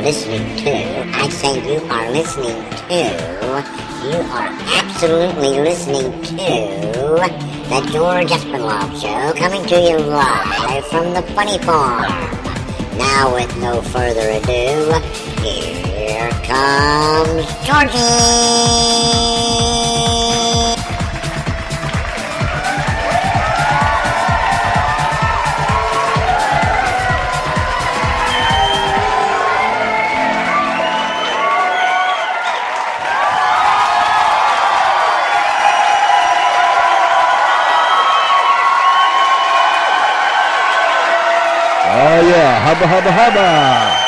listening to, I say you are listening to, you are absolutely listening to the George Espinlove Show, coming to you live from the Funny Farm. Now, with no further ado, here comes Georgie! Oh, yeah. Hubba, hubba, hubba.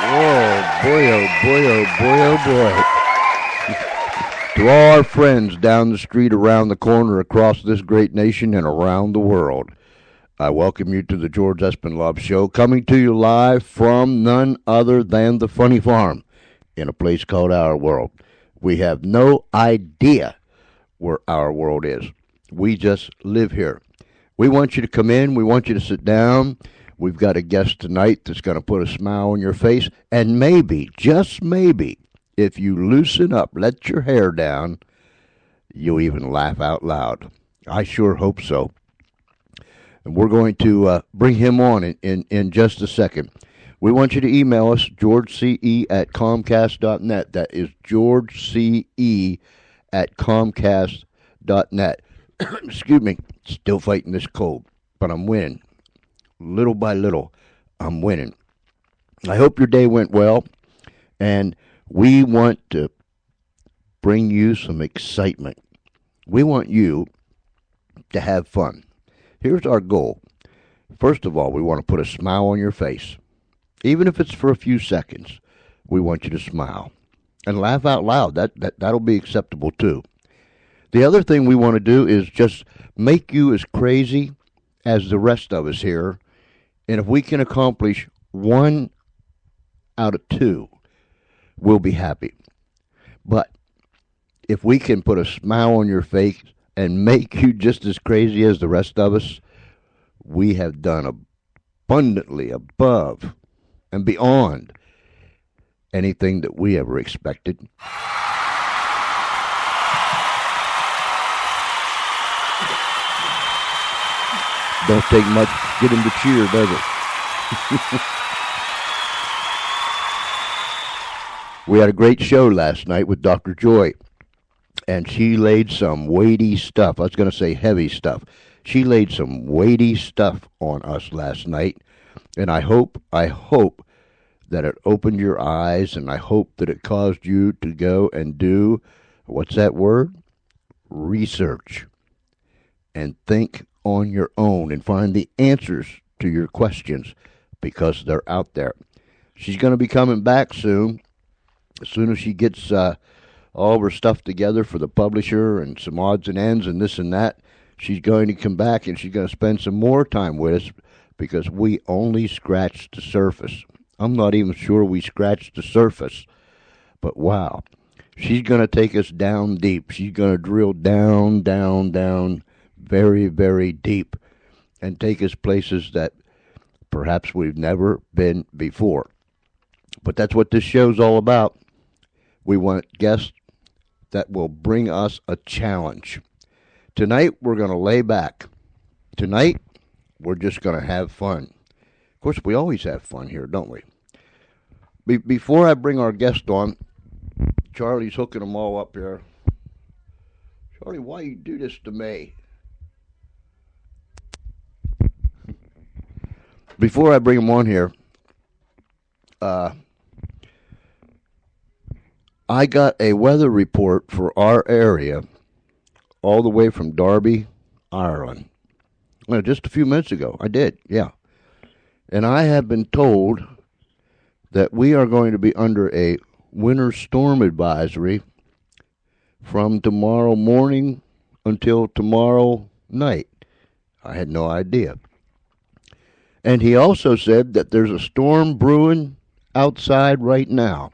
Oh, boy, oh, boy, oh, boy, oh, boy. To all our friends down the street, around the corner, across this great nation, and around the world, I welcome you to the George Espinlove Show, coming to you live from none other than the Funny Farm in a place called Our World. We have no idea where our world is. We just live here. We want you to come in. We want you to sit down. We've got a guest tonight that's going to put a smile on your face. And maybe, just maybe, if you loosen up, let your hair down, you'll even laugh out loud. I sure hope so. And we're going to bring him on in just a second. We want you to email us, georgece@comcast.net. That is georgece@comcast.net. Excuse me, still fighting this cold, but I'm winning. Little by little, I'm winning. I hope your day went well, and we want to bring you some excitement. We want you to have fun. Here's our goal. First of all, we want to put a smile on your face. Even if it's for a few seconds, we want you to smile. And laugh out loud. That'll be acceptable too. The other thing we want to do is just make you as crazy as the rest of us here. And if we can accomplish 1 out of 2, we'll be happy. But if we can put a smile on your face and make you just as crazy as the rest of us, we have done abundantly above and beyond anything that we ever expected. Don't take much to get him to cheer, does it? We had a great show last night with Dr. Joy, and she laid some weighty stuff. I was going to say heavy stuff. She laid some weighty stuff on us last night, and I hope that it opened your eyes, and I hope that it caused you to go and do, what's that word? Research. And think on your own and find the answers to your questions, because they're out there. She's going to be coming back soon, as soon as she gets all of her stuff together for the publisher and some odds and ends and this and that. She's going to come back, and she's going to spend some more time with us, because we only scratched the surface. I'm not even sure we scratched the surface, but wow. She's going to take us down deep. She's going to drill down, down, down, very, very deep, and take us places that perhaps we've never been before. But that's what this show's all about. We want guests that will bring us a challenge. Tonight, we're going to lay back. Tonight, we're just going to have fun. Of course, we always have fun here, don't we? Before I bring our guest on, Charlie's hooking them all up here. Charlie, why you do this to me? Before I bring them on here, I got a weather report for our area all the way from Derby, Ireland. Well, just a few minutes ago. I did, yeah. And I have been told that we are going to be under a winter storm advisory from tomorrow morning until tomorrow night. I had no idea. And he also said that there's a storm brewing outside right now.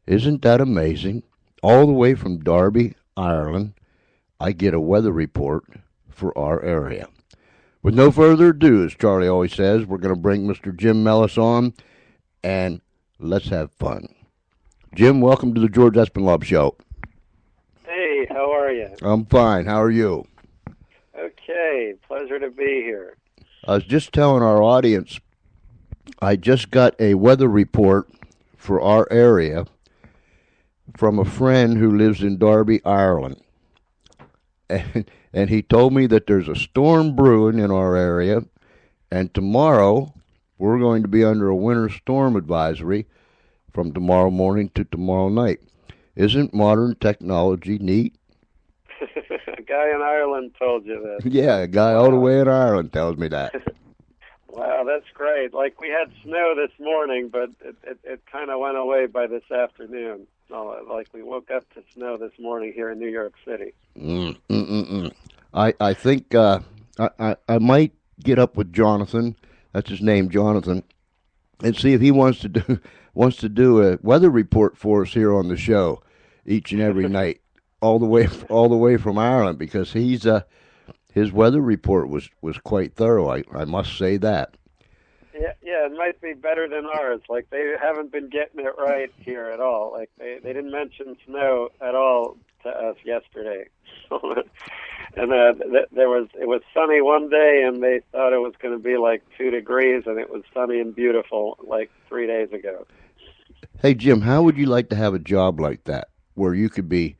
Isn't that amazing? All the way from Derby, Ireland, I get a weather report for our area. With no further ado, as Charlie always says, we're going to bring Mr. Jim Melis on, and let's have fun. Jim, welcome to the George Espinlove Show. Hey, how are you? I'm fine. How are you? Okay, pleasure to be here. I was just telling our audience, I just got a weather report for our area from a friend who lives in Derby, Ireland. And he told me that there's a storm brewing in our area, and tomorrow we're going to be under a winter storm advisory from tomorrow morning to tomorrow night. Isn't modern technology neat? A guy in Ireland told you that. Yeah, a guy all the way in Ireland tells me that. Wow, that's great. Like, we had snow this morning, but it kind of went away by this afternoon. Like, we woke up to snow this morning here in New York City. I think I might get up with Jonathan. That's his name, Jonathan, and see if he wants to do a weather report for us here on the show each and every night, all the way from Ireland, because his weather report was quite thorough. I must say that. Yeah, it might be better than ours. Like, they haven't been getting it right here at all. Like, they didn't mention snow at all to us yesterday. And it was sunny one day, and they thought it was going to be like 2 degrees, and it was sunny and beautiful like 3 days ago. Hey, Jim, how would you like to have a job like that, where you could be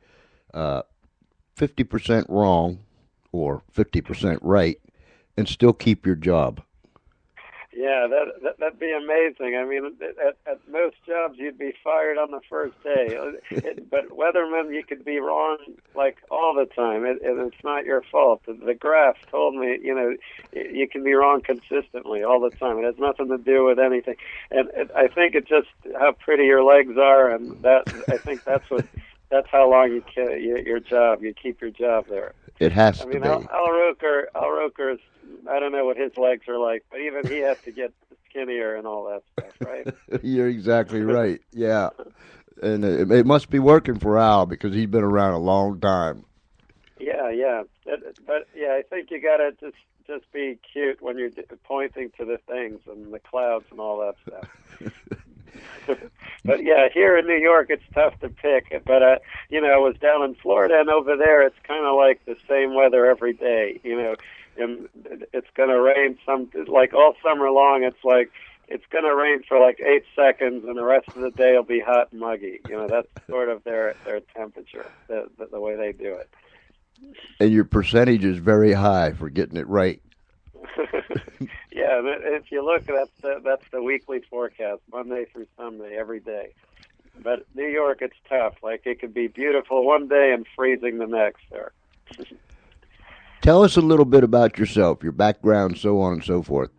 50% wrong or 50% right and still keep your job? Yeah, that'd be amazing. I mean, at most jobs, you'd be fired on the first day. But weathermen, you could be wrong like all the time, and it's not your fault. The graph told me, you can be wrong consistently all the time. It has nothing to do with anything. And I think it's just how pretty your legs are, and I think that's how long you keep your job there. It has to be. Al Roker's, I don't know what his legs are like, but even he has to get skinnier and all that stuff, right? You're exactly right. Yeah, and it must be working for Al because he's been around a long time. Yeah. But yeah, I think you gotta just be cute when you're pointing to the things and the clouds and all that stuff. But yeah, here in New York, it's tough to pick. But I was down in Florida, and over there, it's kind of like the same weather every day. And it's going to rain like all summer long. It's like it's going to rain for like 8 seconds, and the rest of the day will be hot and muggy. That's sort of their temperature, the way they do it. And your percentage is very high for getting it right. Yeah, if you look, that's the weekly forecast, Monday through Sunday, every day. But New York, it's tough. Like, it could be beautiful one day and freezing the next there. Tell us a little bit about yourself, your background, so on and so forth.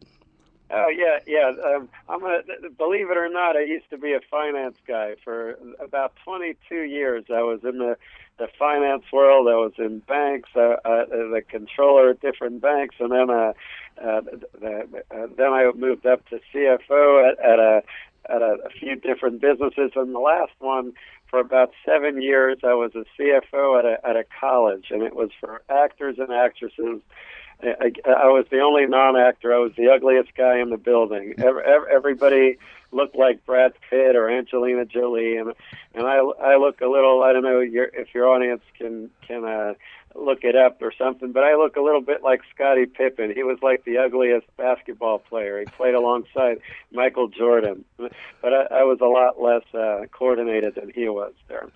Oh, yeah. Believe it or not, I used to be a finance guy for about 22 years. I was in the finance world. I was in banks, the controller at different banks, and then I moved up to CFO at a few different businesses. And the last one, for about 7 years, I was a CFO at a college, and it was for actors and actresses. I was the only non-actor. I was the ugliest guy in the building. Everybody looked like Brad Pitt or Angelina Jolie, and I look a little. I don't know if your audience can look it up or something, but I look a little bit like Scottie Pippen. He was like the ugliest basketball player. He played alongside Michael Jordan, but I was a lot less coordinated than he was there.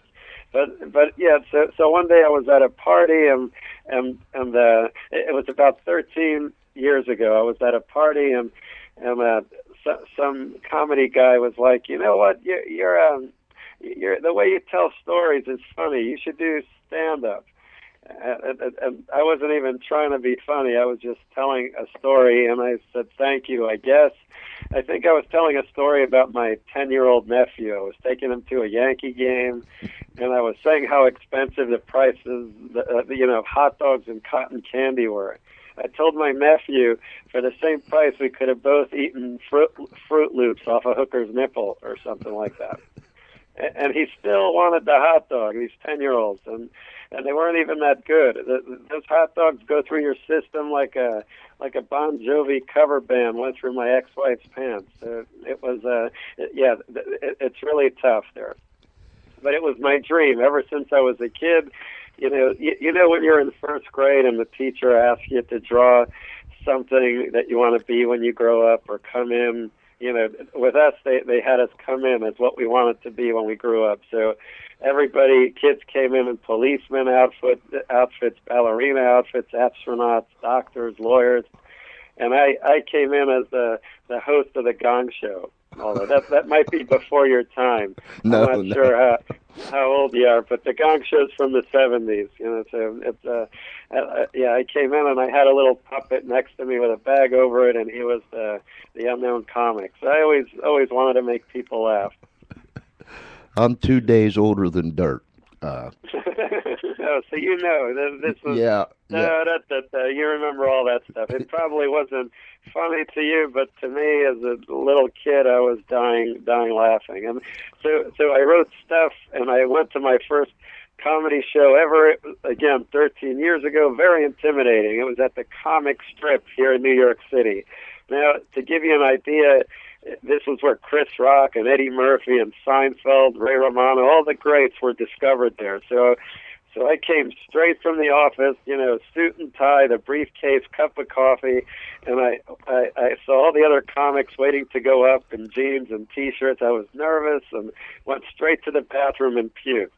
But yeah, so one day I was at a party, and it was about 13 years ago. I was at a party, and some comedy guy was like, you know what, you're the way you tell stories is funny. You should do stand-up. And I wasn't even trying to be funny. I was just telling a story, and I said, thank you, I guess. I think I was telling a story about my 10-year-old nephew. I was taking him to a Yankee game, and I was saying how expensive the prices, hot dogs and cotton candy were. I told my nephew, for the same price, we could have both eaten Fruit Loops off a hooker's nipple or something like that. and he still wanted the hot dog. These 10-year-olds, and they weren't even that good. Those hot dogs go through your system like a Bon Jovi cover band went through my ex-wife's pants. It was it's really tough there. But it was my dream ever since I was a kid. You know when you're in first grade and the teacher asks you to draw something that you want to be when you grow up or come in. With us, they had us come in as what we wanted to be when we grew up. So kids came in policeman outfits, ballerina outfits, astronauts, doctors, lawyers. And I came in as the host of the Gong Show. Although that might be before your time. No, I'm not sure how old you are, but the Gong Show's from the 70s. So it's I came in and I had a little puppet next to me with a bag over it, and he was the unknown comic. So I always wanted to make people laugh. I'm 2 days older than dirt. Oh, so this was you remember all that stuff. It probably wasn't funny to you, but to me as a little kid I was dying laughing. And so I wrote stuff, and I went to my first comedy show ever, again 13 years ago. Very intimidating. It was at the Comic Strip here in New York City. Now, to give you an idea, this was where Chris Rock and Eddie Murphy and Seinfeld, Ray Romano, all the greats were discovered there. So I came straight from the office, suit and tie, the briefcase, cup of coffee, and I saw all the other comics waiting to go up in jeans and T-shirts. I was nervous and went straight to the bathroom and puked.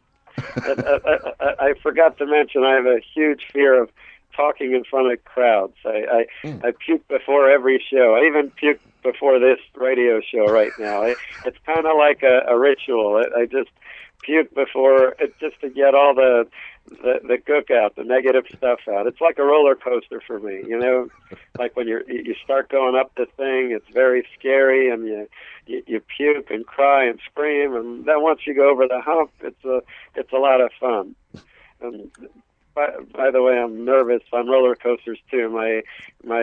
I forgot to mention I have a huge fear of talking in front of crowds. I puke before every show. I even puke before this radio show right now. It's kind of like a ritual. I just puke before it just to get all the gook out, the negative stuff out. It's like a roller coaster for me, like when you start going up the thing, it's very scary, and you puke and cry and scream, and then once you go over the hump, it's a lot of fun. And by the way, I'm nervous on roller coasters too. My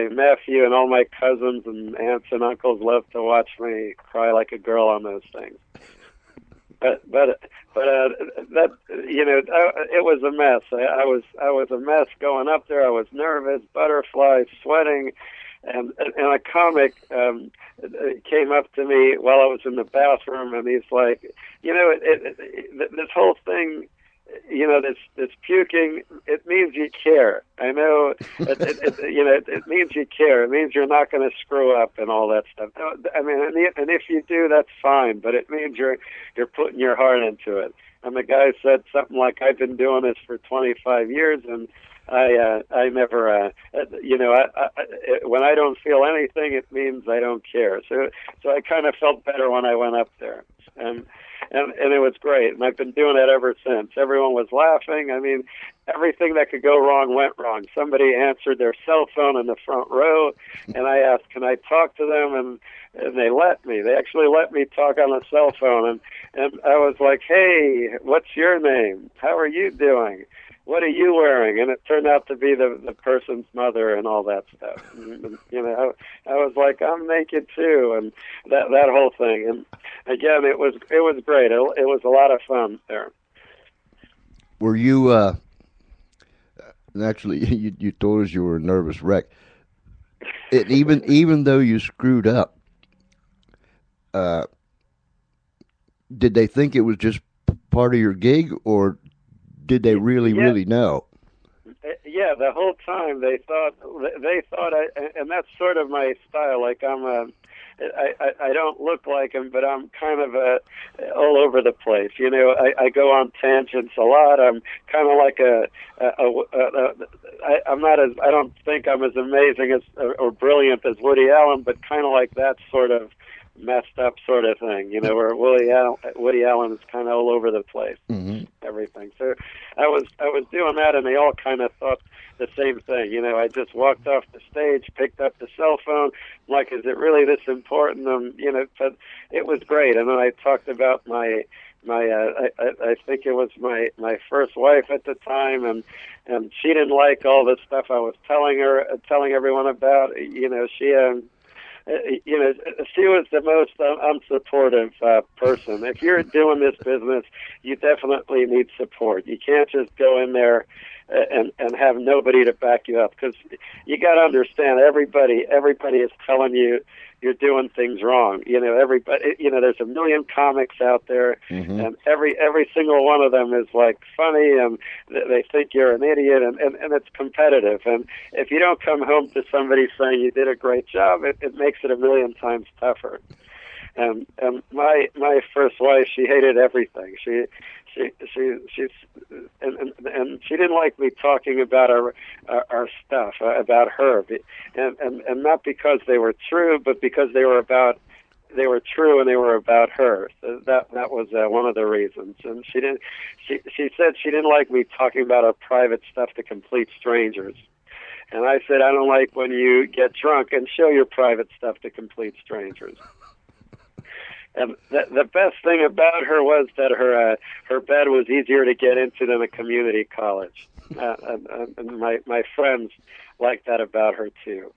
nephew and all my cousins and aunts and uncles love to watch me cry like a girl on those things. But that it was a mess. I was a mess going up there. I was nervous, butterflies, sweating, and a comic came up to me while I was in the bathroom, and he's like, this whole thing. This puking, it means you care. I know, it means you care. It means you're not going to screw up and all that stuff. I mean, and if you do, that's fine, but it means you're putting your heart into it. And the guy said something like, I've been doing this for 25 years, and I never, when I don't feel anything, it means I don't care. So I kind of felt better when I went up there. And it was great, and I've been doing it ever since. Everyone was laughing. I mean, everything that could go wrong went wrong. Somebody answered their cell phone in the front row, and I asked, can I talk to them? And they let me. They actually let me talk on the cell phone, and I was like, hey, what's your name? How are you doing? What are you wearing? And it turned out to be the person's mother and all that stuff. And, I was like, I'm naked too, and that whole thing. And again, it was great. It was a lot of fun there. Were you? Actually, you told us you were a nervous wreck. Even though you screwed up, did they think it was just part of your gig, or did they really know? Yeah, the whole time they thought, and that's sort of my style. Like I don't look like him, but I'm kind of all over the place. I go on tangents a lot. I'm kind of like I don't think I'm as amazing as or brilliant as Woody Allen, but kind of like that sort of messed up sort of thing, where Woody Allen is kind of all over the place, everything. So I was doing that, and they all kind of thought the same thing. I just walked off the stage, picked up the cell phone, like, is it really this important? But it was great. And then I talked about I think it was my first wife at the time, and she didn't like all the stuff I was telling everyone about. she was the most unsupportive person. If you're doing this business, you definitely need support. You can't just go in there and have nobody to back you up, because you got to understand, everybody is telling you you're doing things wrong. Everybody, there's a million comics out there, and every single one of them is like funny, and they think you're an idiot, and it's competitive. And if you don't come home to somebody saying you did a great job, it makes it a million times tougher. And my first wife, she hated everything. She's and she didn't like me talking about our stuff, about her, and not because they were true, but because they were true and they were about her. So that was one of the reasons. And she said she didn't like me talking about our private stuff to complete strangers. And I said, I don't like when you get drunk and show your private stuff to complete strangers. And the best thing about her was that her bed was easier to get into than a community college. And my friends liked that about her too.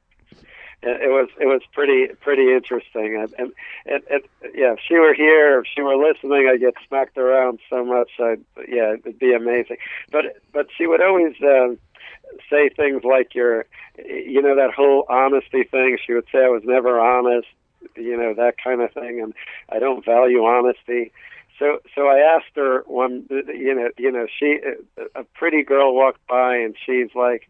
It was pretty interesting. And if she were here, if she were listening, I'd get smacked around so much. It'd be amazing. But she would always say things like that whole honesty thing. She would say I was never honest. That kind of thing, and I don't value honesty. So I asked her one, a pretty girl walked by, and she's like,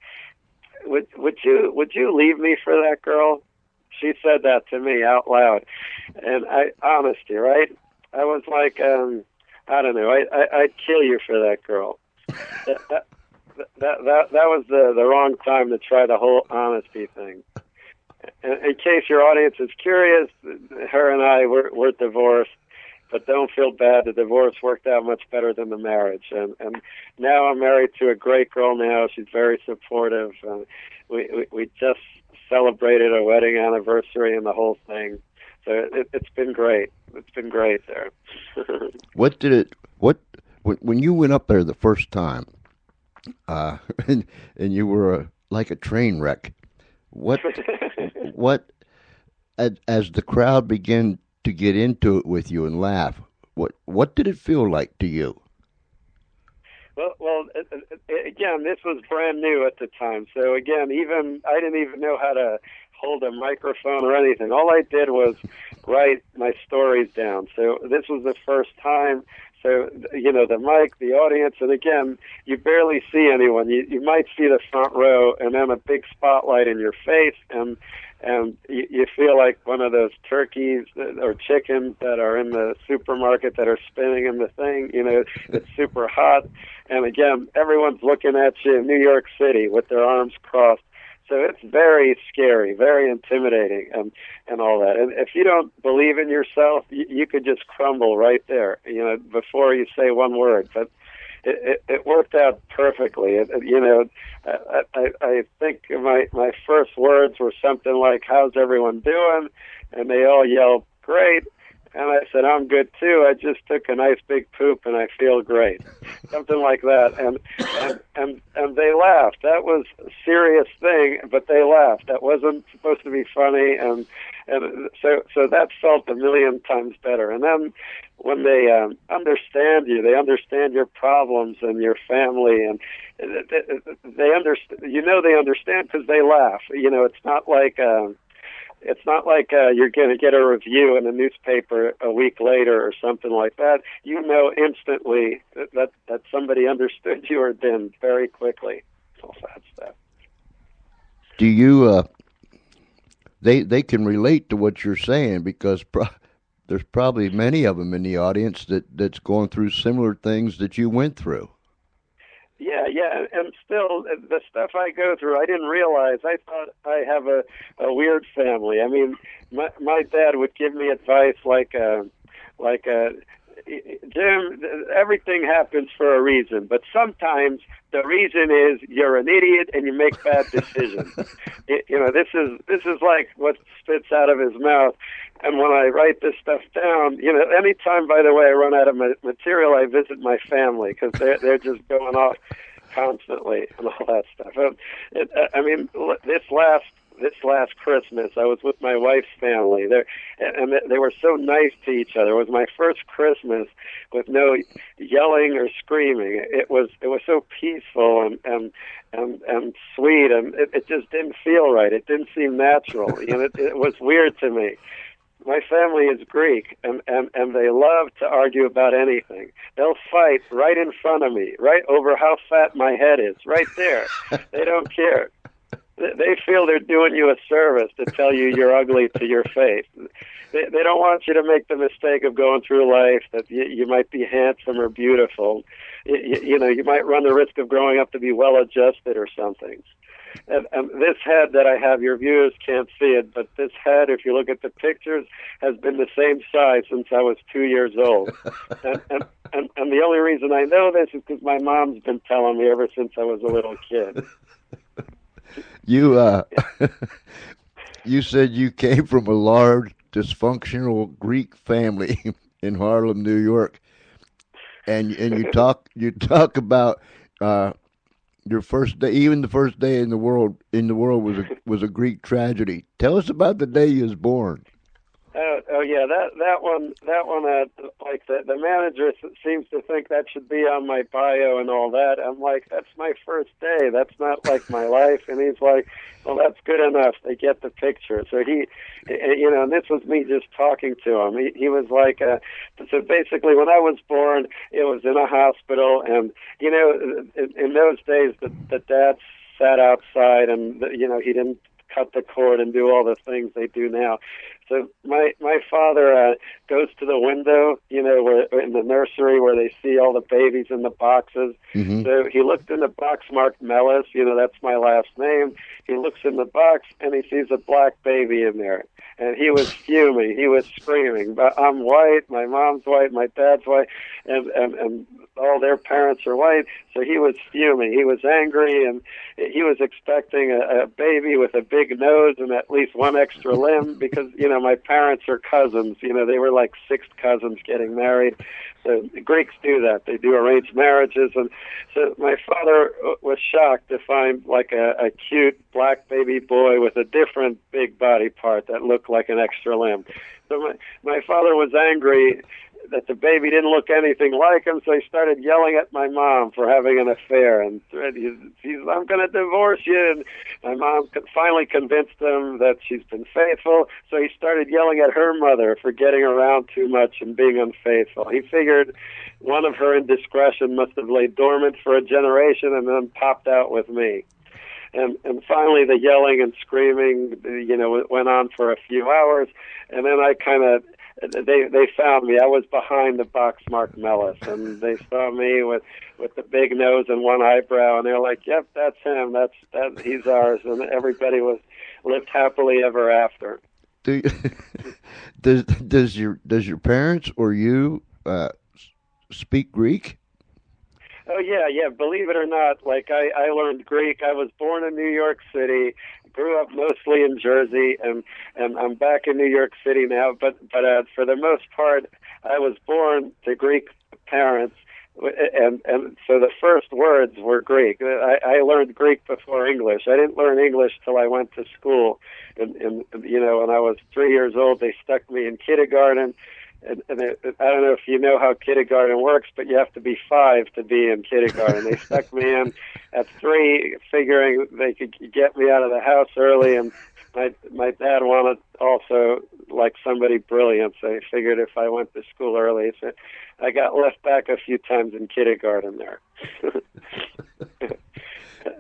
would you leave me for that girl? She said that to me out loud, and honesty, right? I was like, I don't know, I'd kill you for that girl. That was the wrong time to try the whole honesty thing. In case your audience is curious, her and I were divorced, but don't feel bad. The divorce worked out much better than the marriage. And now I'm married to a great girl now. She's very supportive. We just celebrated a wedding anniversary and the whole thing. So it's been great. It's been great there. When you went up there the first time, and you were like a train wreck, what as the crowd began to get into it with you and laugh, what did it feel like to you? Well, again, this was brand new at the time. So again, I didn't even know how to hold a microphone or anything. All I did was write my stories down. So this was the first time. So, the mic, the audience, and again, you barely see anyone. You might see the front row and then a big spotlight in your face, and you feel like one of those turkeys or chickens that are in the supermarket that are spinning in the thing, it's super hot. And again, everyone's looking at you in New York City with their arms crossed. So it's very scary, very intimidating, and all that. And if you don't believe in yourself, you could just crumble right there, before you say one word. But it worked out perfectly. I think my first words were something like, "How's everyone doing?" And they all yelled, "Great." And I said, "I'm good too. I just took a nice big poop and I feel great." Something like that. And they laughed. That was a serious thing, but they laughed. That wasn't supposed to be funny, and so that felt a million times better. And then when they understand you, they understand your problems and your family, and they understand. They understand because they laugh. It's not like you're going to get a review in a newspaper a week later or something like that. You know instantly that somebody understood you or didn't very quickly. All that stuff. Do you? They can relate to what you're saying because there's probably many of them in the audience that's going through similar things that you went through. Yeah, and still, the stuff I go through, I didn't realize. I thought I have a weird family. I mean, my dad would give me advice like Jim, everything happens for a reason, but sometimes the reason is you're an idiot and you make bad decisions. This is like what spits out of his mouth. And when I write this stuff down, anytime, by the way, I run out of material, I visit my family because they're just going off constantly and all that stuff. This last this last Christmas, I was with my wife's family. They were so nice to each other. It was my first Christmas with no yelling or screaming. It was so peaceful and sweet, and it just didn't feel right. It didn't seem natural. It was weird to me. My family is Greek, and they love to argue about anything. They'll fight right in front of me, right over how fat my head is, right there. They don't care. They feel they're doing you a service to tell you you're ugly to your face. They don't want you to make the mistake of going through life that you might be handsome or beautiful. You might run the risk of growing up to be well-adjusted or something. And this head that I have, your viewers can't see it, but this head, if you look at the pictures, has been the same size since I was 2 years old. And the only reason I know this is because my mom's been telling me ever since I was a little kid. You said you came from a large, dysfunctional Greek family in Harlem, New York, and you talk about your first day, even the first day in the world was a Greek tragedy. Tell us about the day you was born. Oh yeah, that one. Like the manager seems to think that should be on my bio and all that. I'm like, that's my first day. That's not like my life. And he's like, well, that's good enough. They get the picture. So and this was me just talking to him. He was like, so basically, when I was born, it was in a hospital, and in those days, the dad sat outside, and he didn't cut the cord and do all the things they do now. So my father goes to the window, where in the nursery where they see all the babies in the boxes. Mm-hmm. So he looked in the box marked Melis, that's my last name. He looks in the box and he sees a black baby in there. And he was fuming. He was screaming. But I'm white, my mom's white, my dad's white, and all their parents are white. So he was fuming. He was angry, and he was expecting a baby with a big nose and at least one extra limb because, my parents are cousins. They were like sixth cousins getting married. So the Greeks do that. They do arranged marriages. And so my father was shocked to find like a cute black baby boy with a different big body part that looked like an extra limb. So my father was angry that the baby didn't look anything like him, so he started yelling at my mom for having an affair, and he's I'm going to divorce you. And my mom finally convinced him that she's been faithful, so he started yelling at her mother for getting around too much and being unfaithful. He figured one of her indiscretion must have laid dormant for a generation and then popped out with me. And finally the yelling and screaming, went on for a few hours, and then I kind of they found me. I was behind the box marked Melis, and they saw me with the big nose and one eyebrow, and they're like, "Yep, that's him. He's ours." And everybody lived happily ever after. Does your parents or you speak Greek? Oh yeah. Believe it or not, like I learned Greek. I was born in New York City, grew up mostly in Jersey, and I'm back in New York City now. But for the most part, I was born to Greek parents, and so the first words were Greek. I learned Greek before English. I didn't learn English till I went to school, and when I was 3 years old, they stuck me in kindergarten. And I don't know if you know how kindergarten works, but you have to be 5 to be in kindergarten. They stuck me in at 3, figuring they could get me out of the house early, and my dad wanted also like somebody brilliant, so he figured if I went to school early, so I got left back a few times in kindergarten there.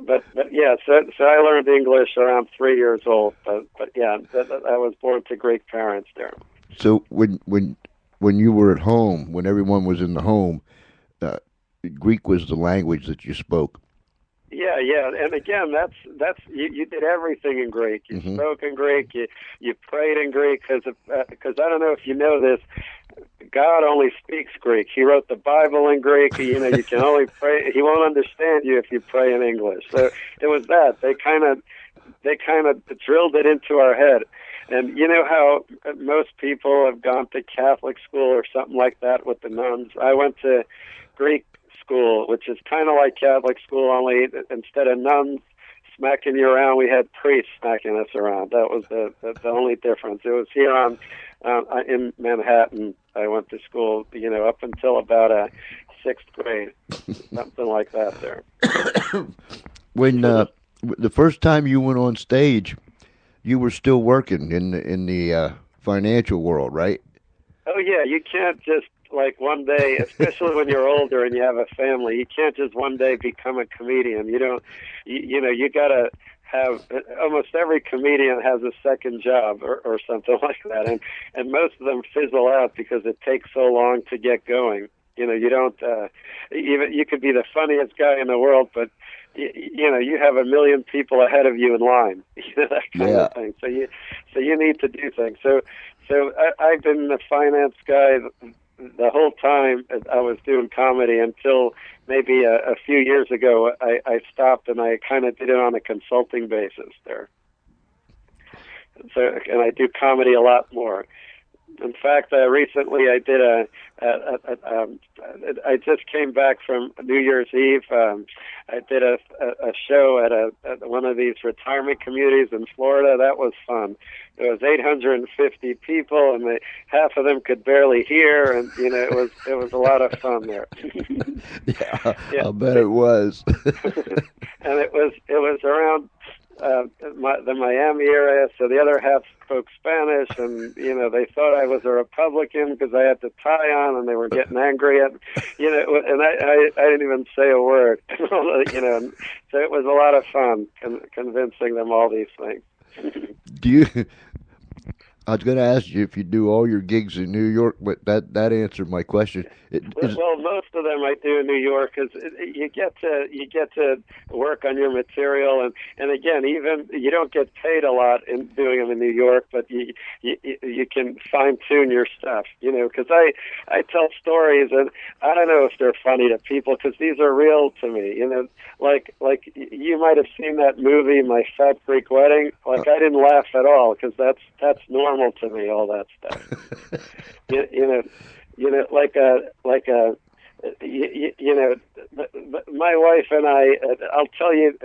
But yeah, so I learned English around 3 years old. But yeah, I was born to Greek parents there. So when you were at home, when everyone was in the home, Greek was the language that you spoke. Yeah, and again, that's you did everything in Greek. You mm-hmm. spoke in Greek. You prayed in Greek because I don't know if you know this. God only speaks Greek. He wrote the Bible in Greek. You can only pray. He won't understand you if you pray in English. So it was that they kind of drilled it into our head. And you know how most people have gone to Catholic school or something like that with the nuns? I went to Greek school, which is kind of like Catholic school, only instead of nuns smacking you around. We had priests smacking us around. That was the only difference. It was here in Manhattan. I went to school, up until about sixth grade, something like that there. When the first time you went on stage, you were still working in the financial world, right? Oh yeah, you can't just like one day, especially when you're older and you have a family, you can't just one day become a comedian. You gotta have, almost every comedian has a second job or something like that, and most of them fizzle out because it takes so long to get going. You don't even, you could be the funniest guy in the world, but you have a million people ahead of you in line, that kind of thing. So you need to do things. So I've been the finance guy the whole time I was doing comedy until maybe a few years ago. I stopped and I kind of did it on a consulting basis there. So, and I do comedy a lot more. In fact, recently I did I just came back from New Year's Eve. I did a show at one of these retirement communities in Florida. That was fun. There was 850 people, and half of them could barely hear, and it was a lot of fun there. Yeah, I'll bet it was. And it was around the Miami area, so the other half spoke Spanish, and they thought I was a Republican because I had the tie on, and they were getting angry at, and I didn't even say a word, so it was a lot of fun convincing them all these things. I was going to ask you if you do all your gigs in New York, but that answered my question. Well, most of them I do in New York because you get to work on your material, and again, even you don't get paid a lot in doing them in New York, but you can fine tune your stuff, because I tell stories, and I don't know if they're funny to people because these are real to me, like you might have seen that movie, My Fat Greek Wedding. Like I didn't laugh at all because that's normal to me, all that stuff. My wife and I'll tell you,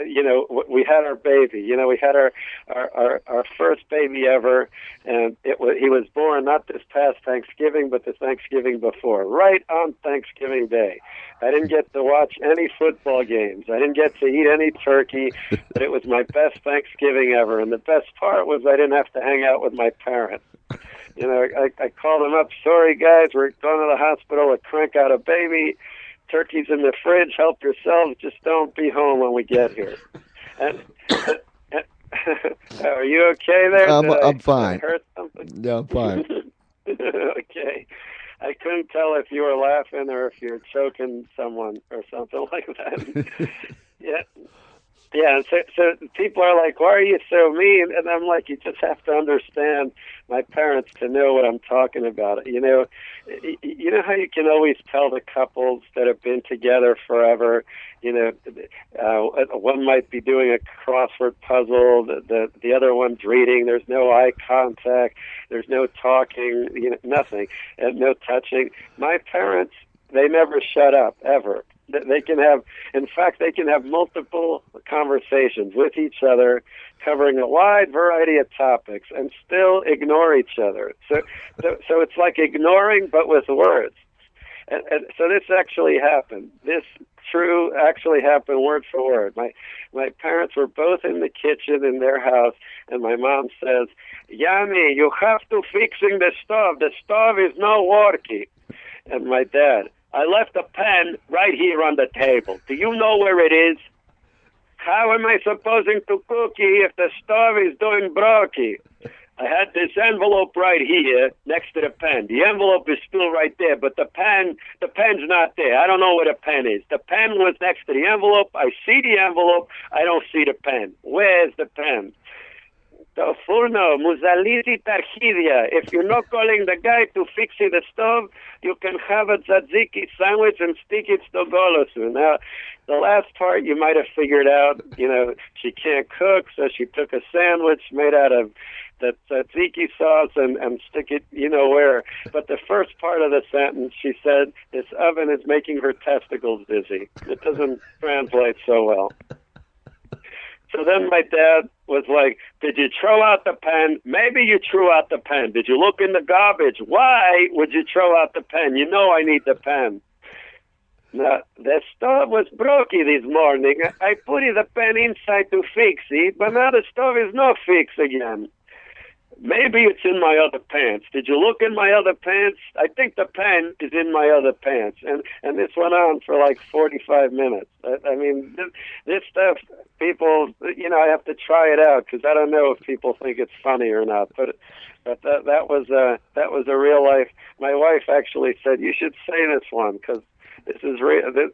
we had our baby. We had our first baby ever, and he was born not this past Thanksgiving, but the Thanksgiving before, right on Thanksgiving Day. I didn't get to watch any football games. I didn't get to eat any turkey, but it was my best Thanksgiving ever. And the best part was I didn't have to hang out with my parents. I called them up. Sorry, guys, we're going to the hospital to crank out a baby. Turkey's in the fridge. Help yourselves. Just don't be home when we get here. And are you okay there? I'm fine. Did I hurt something? Yeah, I'm fine. Okay. I couldn't tell if you were laughing or if you're choking someone or something like that. Yeah. Yeah, so people are like, why are you so mean? And I'm like, you just have to understand my parents to know what I'm talking about. You know how you can always tell the couples that have been together forever, one might be doing a crossword puzzle, the other one's reading, there's no eye contact, there's no talking, nothing, and no touching. My parents, they never shut up, ever. They can have multiple conversations with each other, covering a wide variety of topics, and still ignore each other. So it's like ignoring, but with words. And so this actually happened. This actually happened word for word. My parents were both in the kitchen in their house, and my mom says, "Yanni, you have to fixing the stove. The stove is not working." And my dad, "I left a pen right here on the table. Do you know where it is? How am I supposing to cook if the stove is doing brokey? I had this envelope right here next to the pen. The envelope is still right there, but the pen's not there. I don't know where the pen is. The pen was next to the envelope. I see the envelope. I don't see the pen. Where's the pen? The Furno, Muzaliti Tarhidia. If you're not calling the guy to fix the stove, you can have a tzatziki sandwich and stick it to Golosu." Now, the last part you might have figured out, she can't cook, so she took a sandwich made out of the tzatziki sauce and stick it, where. But the first part of the sentence, she said, "This oven is making her testicles dizzy." It doesn't translate so well. So then my dad was like, did you throw out the pen? Maybe you threw out the pen. Did you look in the garbage? Why would you throw out the pen? You know I need the pen. Now, the stove was broken this morning. I put the pen inside to fix it, but now the stove is not fixed again. Maybe it's in my other pants. Did you look in my other pants? I think the pen is in my other pants. And this went on for like 45 minutes. I mean, this stuff, people, I have to try it out because I don't know if people think it's funny or not. But that was a real life. My wife actually said, you should say this one because this is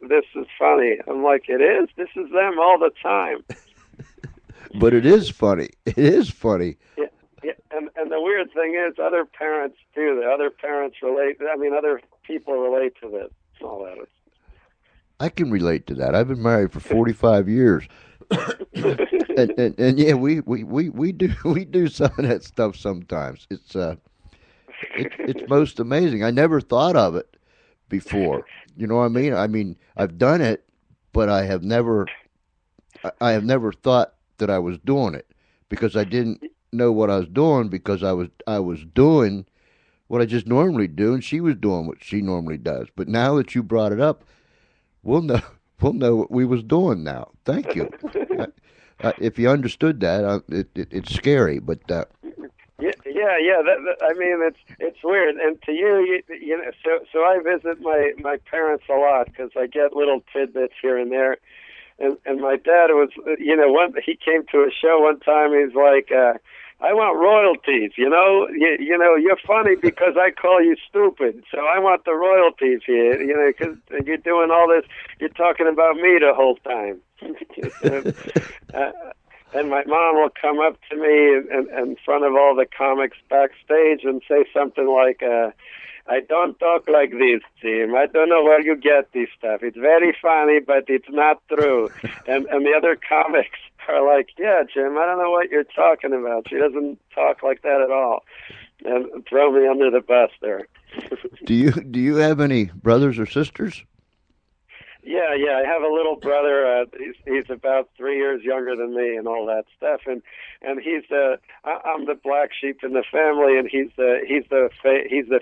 this is funny. I'm like, it is? This is them all the time. But it is funny. It is funny. Yeah. Yeah, and the weird thing is, other parents do. The other parents relate. I mean, other people relate to this. All that. I can relate to that. I've been married for 45 years, and yeah, we do some of that stuff sometimes. It's most amazing. I never thought of it before. You know what I mean? I mean, I've done it, but I have never thought that I was doing it because I didn't know what I was doing because I was doing what I just normally do, and she was doing what she normally does. But now that you brought it up, we'll know what we was doing now. Thank you. If you understood that, it's scary, but yeah. I mean, it's weird, and to you know, so I visit my parents a lot because I get little tidbits here and there. And my dad was, he came to a show one time. He's like, I want royalties. You're funny because I call you stupid. So I want the royalties here. Because you're doing all this. You're talking about me the whole time. And my mom will come up to me in front of all the comics backstage and say something like, I don't talk like this, Jim. I don't know where you get this stuff. It's very funny, but it's not true. And the other comics are like, yeah, Jim, I don't know what you're talking about. She doesn't talk like that at all. And throw me under the bus there. Do you have any brothers or sisters? Yeah, I have a little brother. He's about 3 years younger than me, and all that stuff. And he's I'm the black sheep in the family, and he's the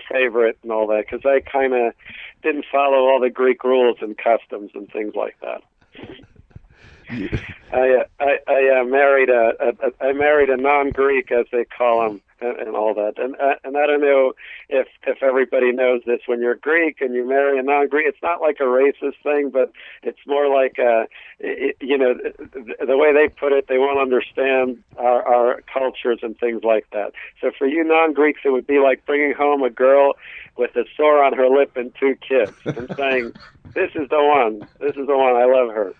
favorite and all that because I kind of didn't follow all the Greek rules and customs and things like that. Yeah. I married a non-Greek, as they call them, and all that. And I don't know if everybody knows this. When you're Greek and you marry a non-Greek, it's not like a racist thing, but it's more like the way they put it, they won't understand our cultures and things like that. So for you non-Greeks, it would be like bringing home a girl with a sore on her lip and 2 kids and saying, "This is the one. This is the one. I love her."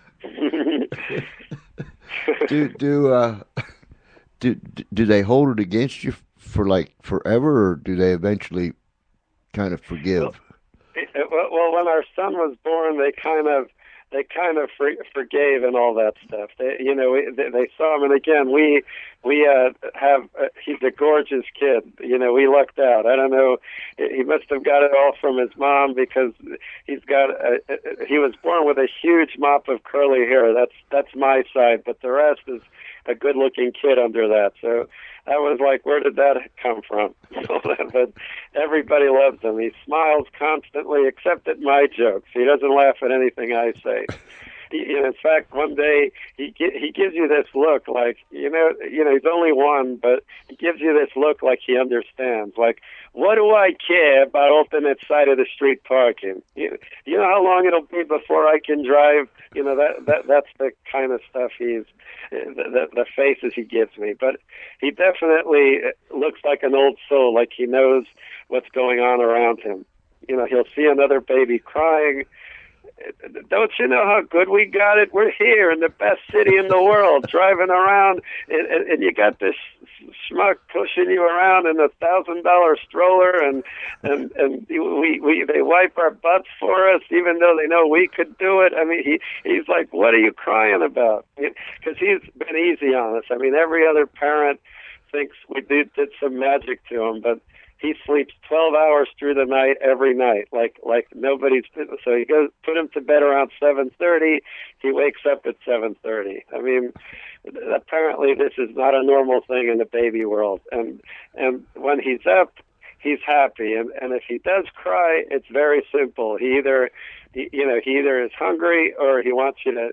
Do they hold it against you for like forever, or do they eventually kind of forgive? Well, when our son was born, they kind of forgave and all that stuff. They saw him, and again, we have he's a gorgeous kid. We lucked out. I don't know, he must have got it all from his mom because he was born with a huge mop of curly hair. That's my side, but the rest is a good-looking kid under that. So I was like, where did that come from? But everybody loves him. He smiles constantly, except at my jokes. He doesn't laugh at anything I say. In fact, one day he gives you this look like, he's only one, but he gives you this look like he understands. Like, what do I care about alternate side of the street parking? You know how long it'll be before I can drive? That's the kind of stuff the faces he gives me. But he definitely looks like an old soul, like he knows what's going on around him. He'll see another baby crying. Don't you know how good we got it? We're here in the best city in the world, driving around, and you got this schmuck pushing you around in $1,000 stroller, and they wipe our butts for us, even though they know we could do it. I mean, he's like, what are you crying about? Because he's been easy on us. I mean, every other parent thinks we did some magic to him, but he sleeps 12 hours through the night every night, like nobody's. So he goes, put him to bed around 7:30. He wakes up at 7:30. I mean, apparently this is not a normal thing in the baby world. And when he's up, he's happy. And if he does cry, it's very simple. He either is hungry, or he wants you to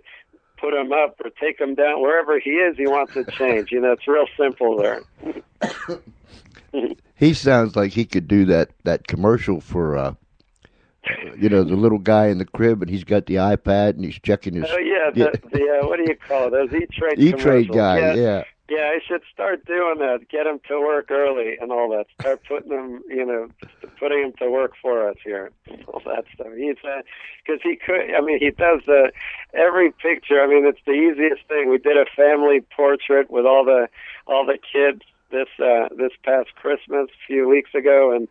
put him up or take him down. Wherever he is, he wants to change. It's real simple there. He sounds like he could do that commercial for, the little guy in the crib, and he's got the iPad, and he's checking his... Oh, yeah, the what do you call it? Those E-Trade E-Trade guy, yeah. Yeah, I should start doing that. Get him to work early and all that. Start putting him, putting him to work for us here. All that stuff. He's because he could. I mean, he does every picture. I mean, it's the easiest thing. We did a family portrait with all the kids this past Christmas a few weeks ago, and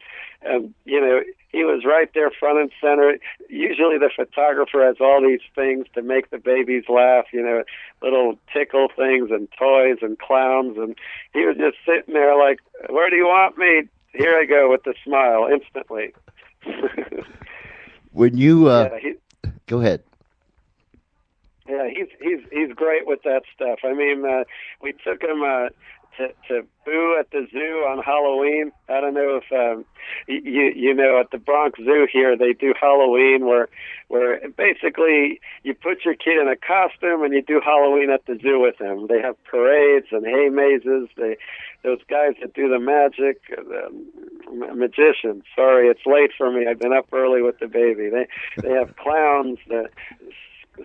he was right there front and center. Usually the photographer has all these things to make the babies laugh, little tickle things and toys and clowns, and he was just sitting there like, where do you want me? Here I go, with the smile instantly. When you go ahead. Yeah, he's great with that stuff. I mean, we took him to Boo at the zoo on Halloween. I don't know if you know, at the Bronx Zoo here, they do Halloween where basically you put your kid in a costume and you do Halloween at the zoo with him. They have parades and hay mazes. Those guys that do the magic, magicians. Sorry, it's late for me. I've been up early with the baby. They have clowns,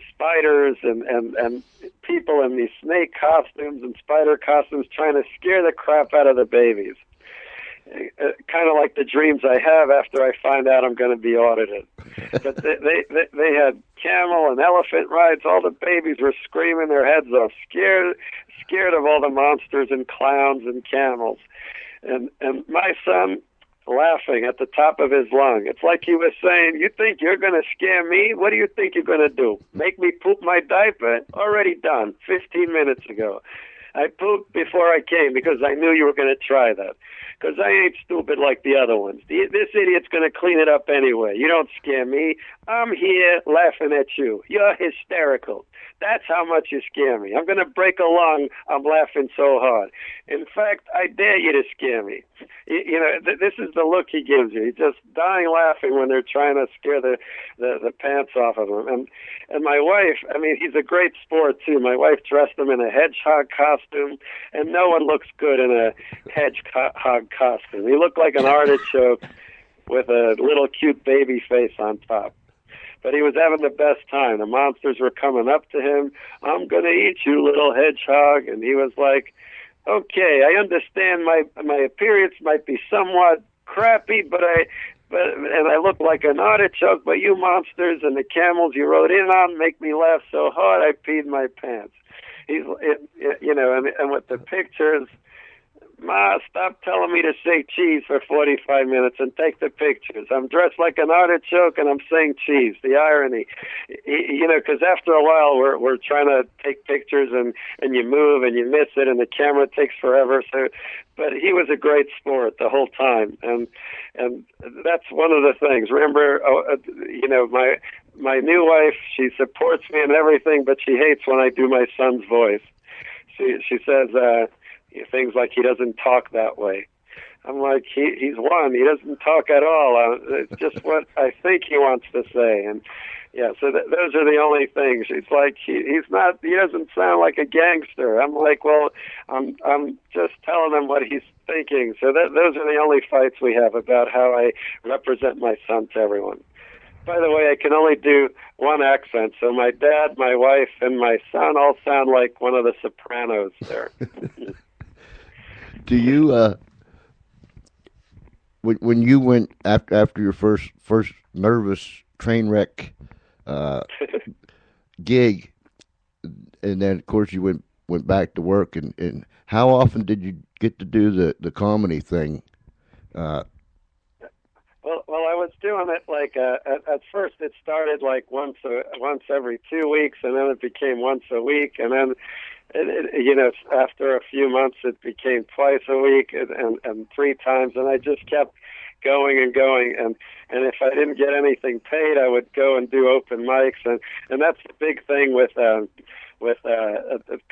spiders, and people in these snake costumes and spider costumes trying to scare the crap out of the babies. Kind of like the dreams I have after I find out I'm going to be audited. But they had camel and elephant rides. All the babies were screaming their heads off, scared of all the monsters and clowns and camels. And my son, laughing at the top of his lung. It's like he was saying, you think you're going to scare me? What do you think you're going to do? Make me poop my diaper? Already done, 15 minutes ago. I pooped before I came because I knew you were going to try that. Because I ain't stupid like the other ones. This idiot's going to clean it up anyway. You don't scare me. I'm here laughing at you. You're hysterical. That's how much you scare me. I'm going to break a lung. I'm laughing so hard. In fact, I dare you to scare me. This is the look he gives you. He's just dying laughing when they're trying to scare the pants off of him. And my wife, I mean, he's a great sport too. My wife dressed him in a hedgehog costume, and no one looks good in a hedgehog costume. He looked like an artichoke with a little cute baby face on top. But he was having the best time. The monsters were coming up to him. I'm going to eat you, little hedgehog. And he was like, okay, I understand my appearance might be somewhat crappy, but I look like an artichoke, but you monsters and the camels you rode in on make me laugh so hard I peed my pants. And with the pictures, Ma, stop telling me to say cheese for 45 minutes and take the pictures. I'm dressed like an artichoke and I'm saying cheese. The irony, because after a while we're trying to take pictures and you move and you miss it and the camera takes forever. So, but he was a great sport the whole time, and that's one of the things. Remember, my new wife, she supports me in everything, but she hates when I do my son's voice. She says things like he doesn't talk that way. I'm like, he's one. He doesn't talk at all. It's just what I think he wants to say. And yeah, so those are the only things. It's like he's not. He doesn't sound like a gangster. I'm like, well, I'm just telling him what he's thinking. So those are the only fights we have about how I represent my son to everyone. By the way, I can only do one accent. So my dad, my wife, and my son all sound like one of the Sopranos there. Do you, when you went after your first nervous train wreck gig, and then of course you went back to work, and how often did you get to do the comedy thing? Well, I was doing it like at first it started like once every 2 weeks, and then it became once a week, and then after a few months it became twice a week and 3 times, and I just kept going and going, and if I didn't get anything paid, I would go and do open mics, and that's the big thing with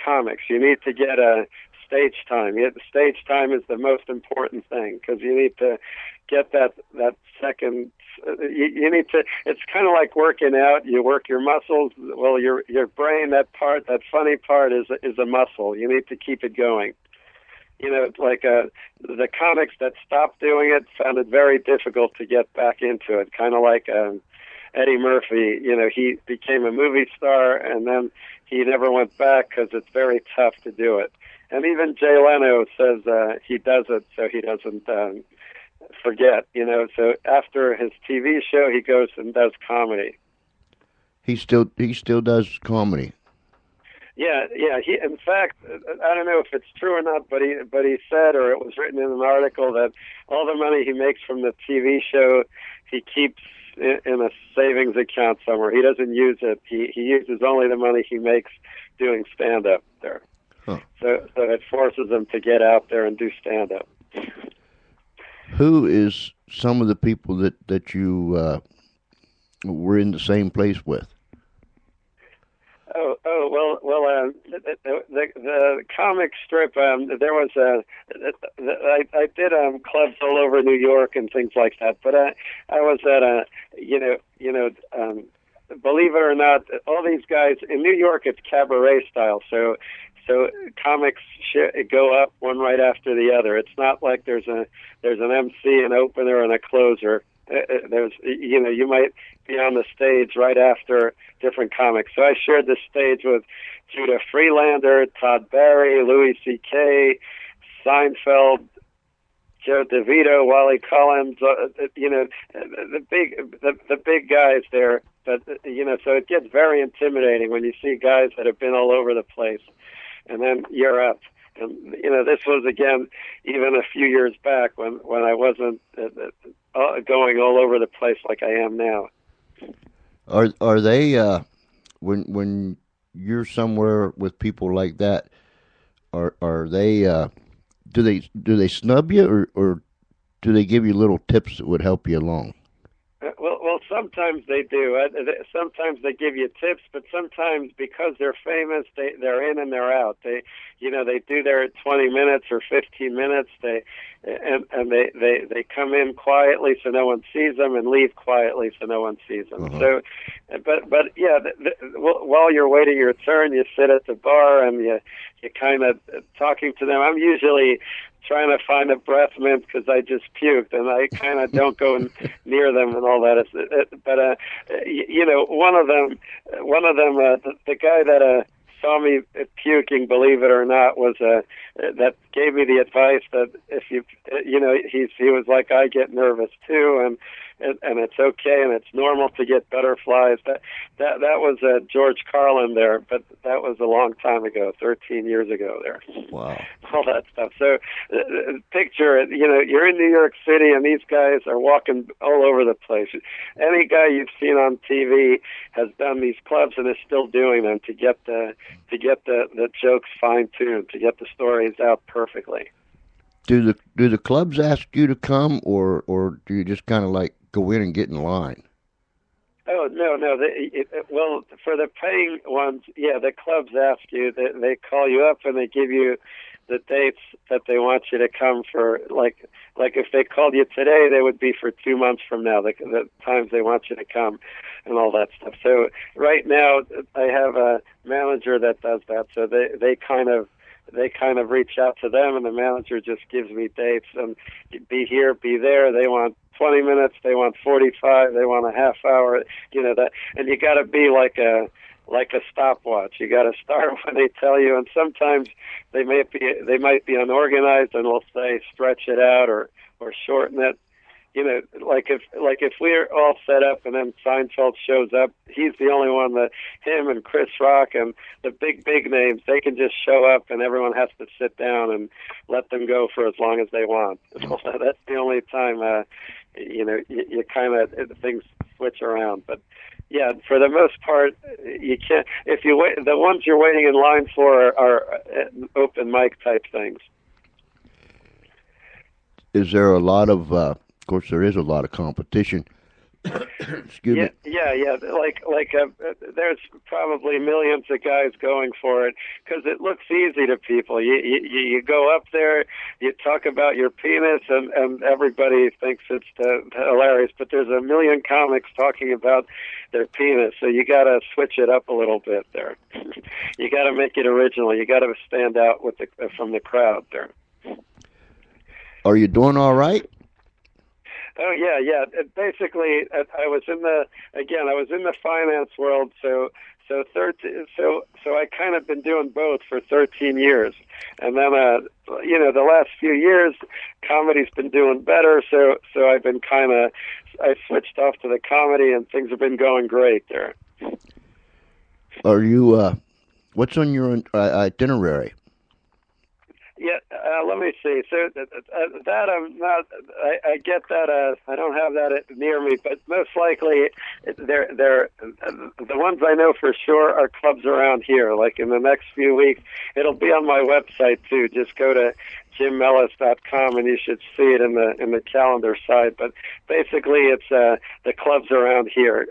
comics. You need to get a stage time. Stage time is the most important thing, because you need to get that second. You need to. It's kind of like working out. You work your muscles. Well, your brain, that funny part, is a muscle. You need to keep it going. Like the comics that stopped doing it found it very difficult to get back into it. Kind of like Eddie Murphy. He became a movie star, and then he never went back because it's very tough to do it. And even Jay Leno says he does it so he doesn't forget. So after his TV show, he goes and does comedy. He still does comedy. Yeah. In fact, I don't know if it's true or not, but he said, or it was written in an article, that all the money he makes from the TV show, he keeps in a savings account somewhere. He doesn't use it. He uses only the money he makes doing stand-up there. Huh. So it forces him to get out there and do stand-up. Who is some of the people that you were in the same place with? The comic strip. There was I did clubs all over New York and things like that. But I was at believe it or not, all these guys in New York, it's cabaret style. So comics go up one right after the other. It's not like there's an MC, an opener, and a closer. There's you might be on the stage right after different comics. So I shared the stage with Judah Freelander, Todd Barry, Louis C.K., Seinfeld, Joe DeVito, Wally Collins. The big guys there. But so it gets very intimidating when you see guys that have been all over the place, and then you're up. And this was again even a few years back when I wasn't going all over the place like I am now. Are they when you're somewhere with people like that? Are they do they snub you or do they give you little tips that would help you along? Well, sometimes they do. Sometimes they give you tips, but sometimes because they're famous, they're in and they're out. They do their 20 minutes or 15 minutes. They come in quietly so no one sees them and leave quietly so no one sees them. Uh-huh. So, but yeah, while you're waiting your turn, you sit at the bar and you kind of talking to them. I'm usually trying to find a breath mint because I just puked, and I kind of don't go near them and all that. But one of them, the guy that saw me puking, believe it or not, was that gave me the advice that if you he was like, I get nervous too, and it's okay, and it's normal to get butterflies. That was George Carlin there, but that was a long time ago, 13 years ago there. Wow. All that stuff. So picture it, you're in New York City and these guys are walking all over the place. Any guy you've seen on TV has done these clubs and is still doing them to get the jokes fine-tuned, to get the stories out perfectly. Do the clubs ask you to come, or do you just kind of like go in and get in line? Oh, no. Well, for the paying ones, yeah, the clubs ask you. They call you up and they give you the dates that they want you to come for. Like if they called you today, they would be for 2 months from now, the times they want you to come and all that stuff. So right now, I have a manager that does that. So they kind of reach out to them, and the manager just gives me dates and be here, be there. They want 20 minutes, they want 45, they want a half hour, that, and you got to be like a stopwatch. You got to start when they tell you, and sometimes they might be unorganized and will say stretch it out or shorten it. Like if we're all set up and then Seinfeld shows up, he's the only one that him and Chris Rock and the big names, they can just show up and everyone has to sit down and let them go for as long as they want. That's the only time you kind of things switch around. But yeah, for the most part, you can't. If you wait, the ones you're waiting in line for are open mic type things. Is there a lot of course, there is a lot of competition. Excuse me. Yeah. There's probably millions of guys going for it because it looks easy to people. You go up there, you talk about your penis, and everybody thinks it's hilarious. But there's a million comics talking about their penis, so you got to switch it up a little bit there. You got to make it original. You got to stand out from the crowd there. Are you doing all right? Oh yeah. Basically, I was in the finance world, so I kind of been doing both for 13 years, and then the last few years, comedy's been doing better, so I switched off to the comedy, and things have been going great there. Are you? What's on your itinerary? Yeah, let me see. So that I'm not. I get that. I don't have that near me, but most likely, they're the ones I know for sure are clubs around here. Like in the next few weeks, it'll be on my website too. Just go to jimmelis.com and you should see it in the calendar side. But basically, it's the clubs around here: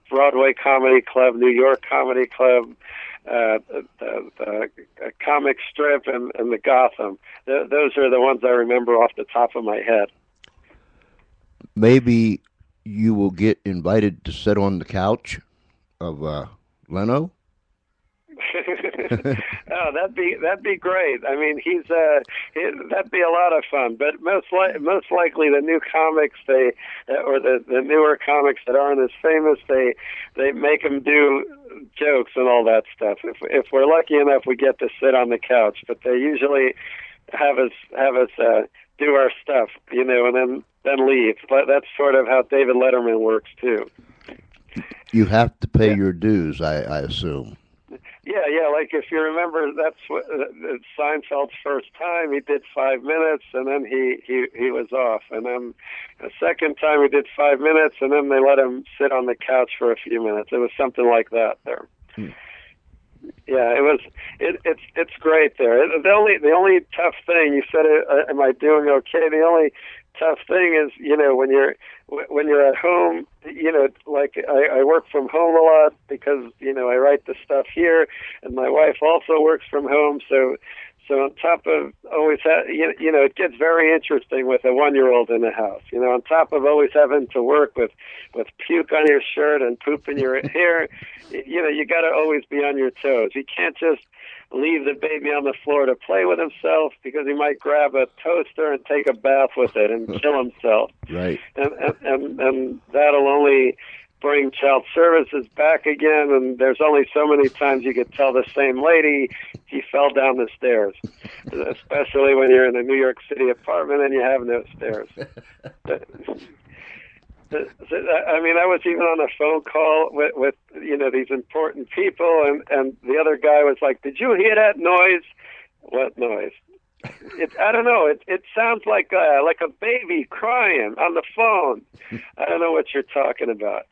Broadway Comedy Club, New York Comedy Club. The Comic Strip and the Gotham. Those are the ones I remember off the top of my head. Maybe you will get invited to sit on the couch of Leno. Oh, that'd be great. I mean, that'd be a lot of fun. But most likely, the new comics or the newer comics that aren't as famous, they make them do jokes and all that stuff. If we're lucky enough, we get to sit on the couch. But they usually have us do our stuff, and then leave. But that's sort of how David Letterman works too. You have to pay your dues, I assume. Yeah. Like if you remember, that's what Seinfeld's first time. He did 5 minutes, and then he was off. And then the second time he did 5 minutes, and then they let him sit on the couch for a few minutes. It was something like that there. Yeah, it was. It's great there. The only tough thing you said, am I doing okay? The only tough thing is, when you're at home, like I work from home a lot because, I write the stuff here, and my wife also works from home. So on top of always, it gets very interesting with a 1-year-old in the house. On top of always having to work with puke on your shirt and poop in your hair, you got to always be on your toes. You can't just leave the baby on the floor to play with himself because he might grab a toaster and take a bath with it and kill himself. Right. And that'll only bring child services back again, and there's only so many times you could tell the same lady he fell down the stairs, especially when you're in a New York City apartment and you have no stairs. I mean, I was even on a phone call with these important people, and the other guy was like, "Did you hear that noise?" What noise? I don't know. It sounds like a baby crying on the phone. I don't know what you're talking about.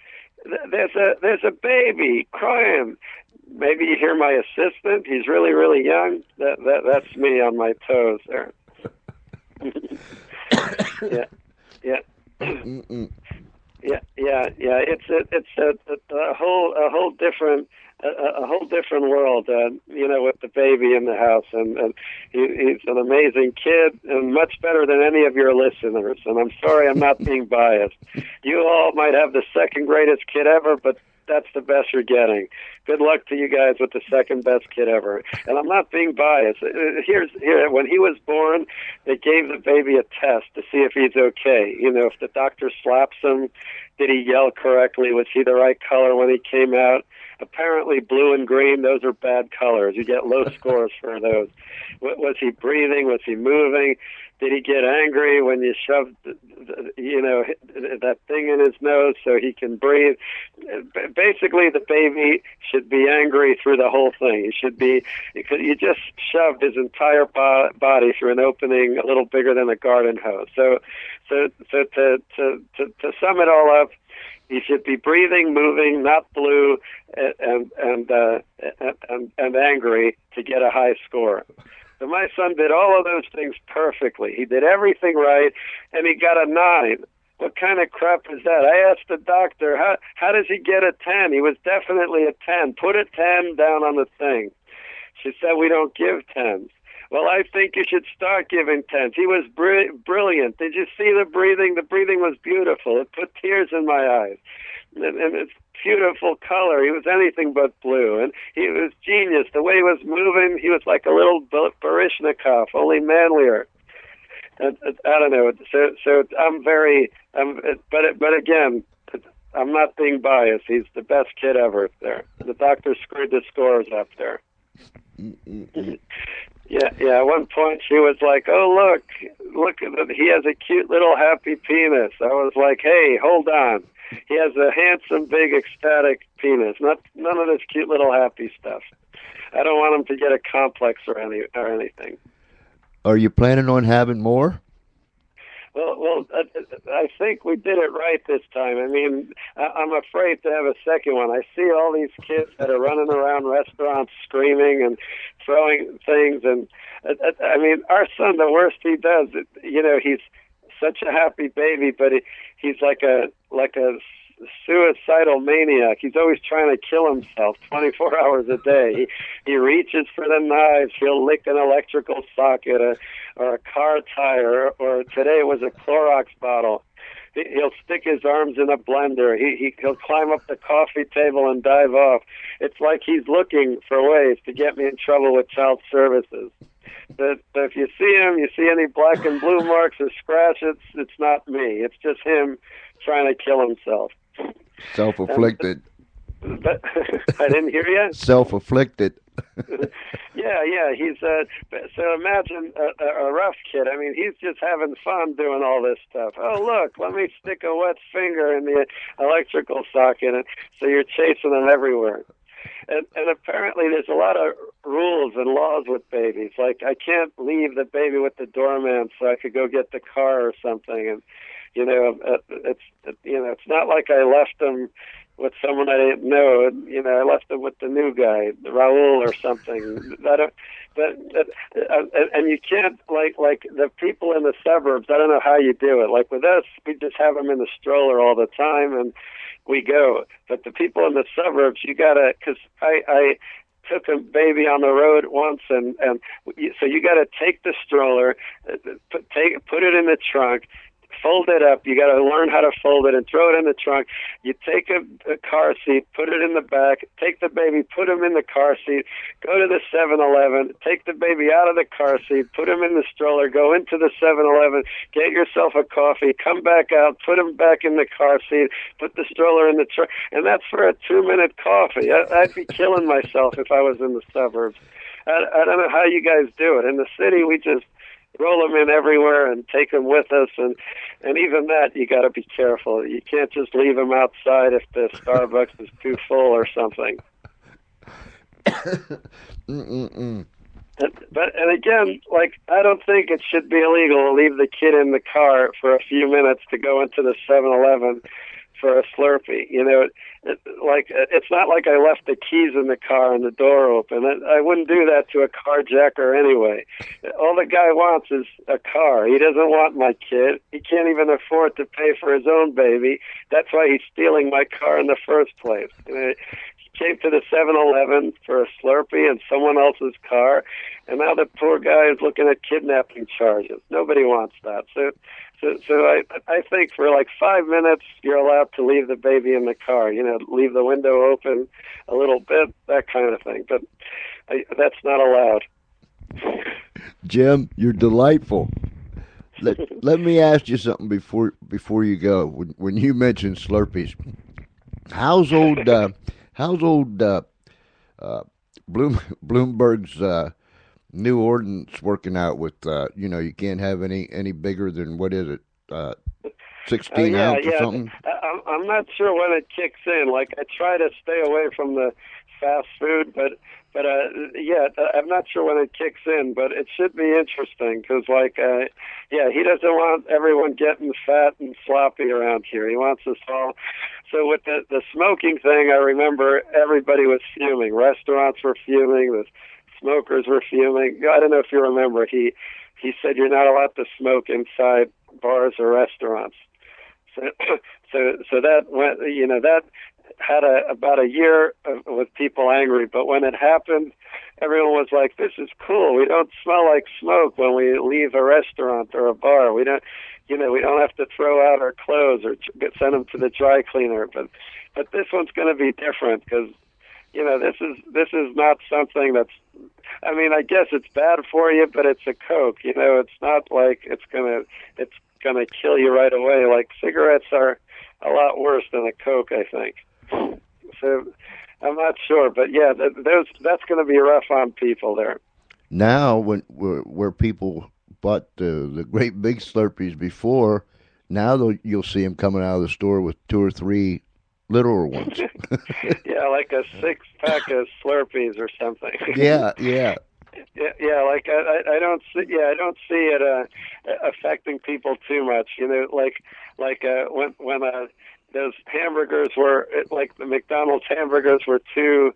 There's a baby crying. Maybe you hear my assistant. He's really, really young. That's me on my toes there. Yeah. Yeah. It's a whole different world, with the baby in the house, and he's an amazing kid and much better than any of your listeners. And I'm sorry, I'm not being biased. You all might have the second greatest kid ever, but that's the best you're getting. Good luck to you guys with the second best kid ever. And I'm not being biased. Here, when he was born, they gave the baby a test to see if he's okay. If the doctor slaps him, did he yell correctly? Was he the right color when he came out? Apparently blue and green, those are bad colors. You get low scores for those. Was he breathing? Was he moving? did he get angry when you shoved, that thing in his nose so he can breathe? Basically, the baby should be angry through the whole thing. He should be, because you just shoved his entire body through an opening a little bigger than a garden hose. So to sum it all up, he should be breathing, moving, not blue, and angry to get a high score. So my son did all of those things perfectly. He did everything right, and he got a 9. What kind of crap is that? I asked the doctor, how does he get a 10? He was definitely a 10. Put a 10 down on the thing. She said, we don't give 10s. Well, I think you should start giving 10s. He was brilliant. Did you see the breathing? The breathing was beautiful. It put tears in my eyes. And it's beautiful color. He was anything but blue. And he was genius. The way he was moving, he was like a little Baryshnikov, only manlier. I don't know. So but again, I'm not being biased. He's the best kid ever there. The doctor screwed the scores up there. Yeah. At one point, she was like, "Oh, look! He has a cute little happy penis." I was like, "Hey, hold on! He has a handsome, big, ecstatic penis. None of this cute little happy stuff. I don't want him to get a complex or anything." Are you planning on having more? Well, I think we did it right this time. I mean, I'm afraid to have a second one. I see all these kids that are running around restaurants screaming and throwing things. And, I mean, our son, the worst he does, he's such a happy baby, but he's like a suicidal maniac. He's always trying to kill himself 24 hours a day. He reaches for the knives. He'll lick an electrical socket or a car tire, or today it was a Clorox bottle. He'll stick his arms in a blender. He'll climb up the coffee table and dive off. It's like he's looking for ways to get me in trouble with child services. But if you see him, you see any black and blue marks or scratches, it's not me. It's just him trying to kill himself. Self-afflicted. But I didn't hear you. Self-afflicted. Yeah. He's so imagine a rough kid. I mean, he's just having fun doing all this stuff. Oh, look, let me stick a wet finger in the electrical socket, and so you're chasing them everywhere. And apparently there's a lot of rules and laws with babies. Like, I can't leave the baby with the doorman so I could go get the car or something. And it's not like I left them with someone I didn't know. I left them with the new guy, Raul or something. And you can't, like the people in the suburbs, I don't know how you do it. Like with us, we just have them in the stroller all the time and we go. But the people in the suburbs, you gotta, because I took a baby on the road once, and so you gotta take the stroller, put it in the trunk, fold it up. You got to learn how to fold it and throw it in the trunk. You take a car seat, put it in the back, take the baby, put him in the car seat, go to the 7-Eleven, take the baby out of the car seat, put him in the stroller, go into the 7-Eleven, get yourself a coffee, come back out, put him back in the car seat, put the stroller in the trunk, and that's for a 2-minute coffee. I'd be killing myself if I was in the suburbs. I don't know how you guys do it. In the city, we just roll them in everywhere and take them with us, and even that you got to be careful. You can't just leave them outside if the Starbucks is too full or something. And again, like, I don't think it should be illegal to leave the kid in the car for a few minutes to go into the 7-Eleven for a Slurpee. It's not like I left the keys in the car and the door open. I wouldn't do that to a carjacker anyway. All the guy wants is a car. He doesn't want my kid. He can't even afford to pay for his own baby. That's why he's stealing my car in the first place. He came to the 7-Eleven for a Slurpee and someone else's car, and now the poor guy is looking at kidnapping charges. Nobody wants that. So I think for like 5 minutes, you're allowed to leave the baby in the car, leave the window open a little bit, that kind of thing. But that's not allowed. Jim, you're delightful. Let me ask you something before you go. When you mentioned Slurpees, how's old Bloomberg's new ordinance working out with you can't have any bigger than, what is it, 16 ounce or something? I'm not sure when it kicks in. Like, I try to stay away from the fast food, but I'm not sure when it kicks in, but it should be interesting because, he doesn't want everyone getting fat and sloppy around here. He wants us all. So with the smoking thing, I remember everybody was fuming. Restaurants were fuming. The smokers were fuming. I don't know if you remember. He said you're not allowed to smoke inside bars or restaurants. So that went, that had about a year with people angry. But when it happened, everyone was like, "This is cool. We don't smell like smoke when we leave a restaurant or a bar. We don't, we don't have to throw out our clothes or send them to the dry cleaner." But this one's going to be different because, this is not something that's. I mean, I guess it's bad for you, but it's a Coke. It's not like it's gonna kill you right away. Like, cigarettes are a lot worse than a Coke, I think. So I'm not sure, but yeah, that's going to be rough on people there. Now, where people bought the great big Slurpees before, now you'll see them coming out of the store with 2 or 3 littler ones. Yeah, like a 6-pack of Slurpees or something. Yeah. Yeah, like I don't see it affecting people too much. When those hamburgers were like the McDonald's hamburgers were too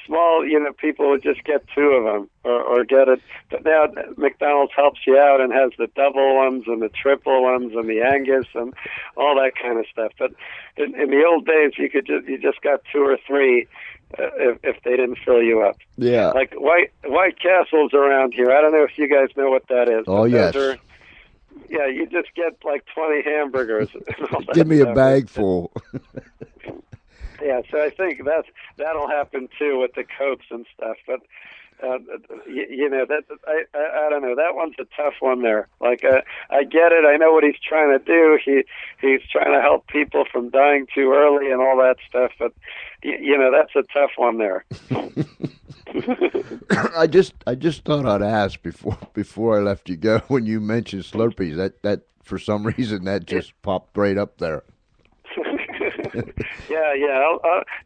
small, people would just get 2 of them or get it. But now McDonald's helps you out and has the double ones and the triple ones and the Angus and all that kind of stuff. But in the old days, you just got 2 or 3. If they didn't fill you up. Yeah. Like White Castle's around here. I don't know if you guys know what that is. Oh, yes. You just get like 20 hamburgers. Give me a bag full. Yeah, so I think that'll happen too with the Cokes and stuff. But I don't know. That one's a tough one there. Like, I get it. I know what he's trying to do. He's trying to help people from dying too early and all that stuff. But that's a tough one there. I just thought I'd ask before I left you go when you mentioned Slurpees. That for some reason that just popped right up there.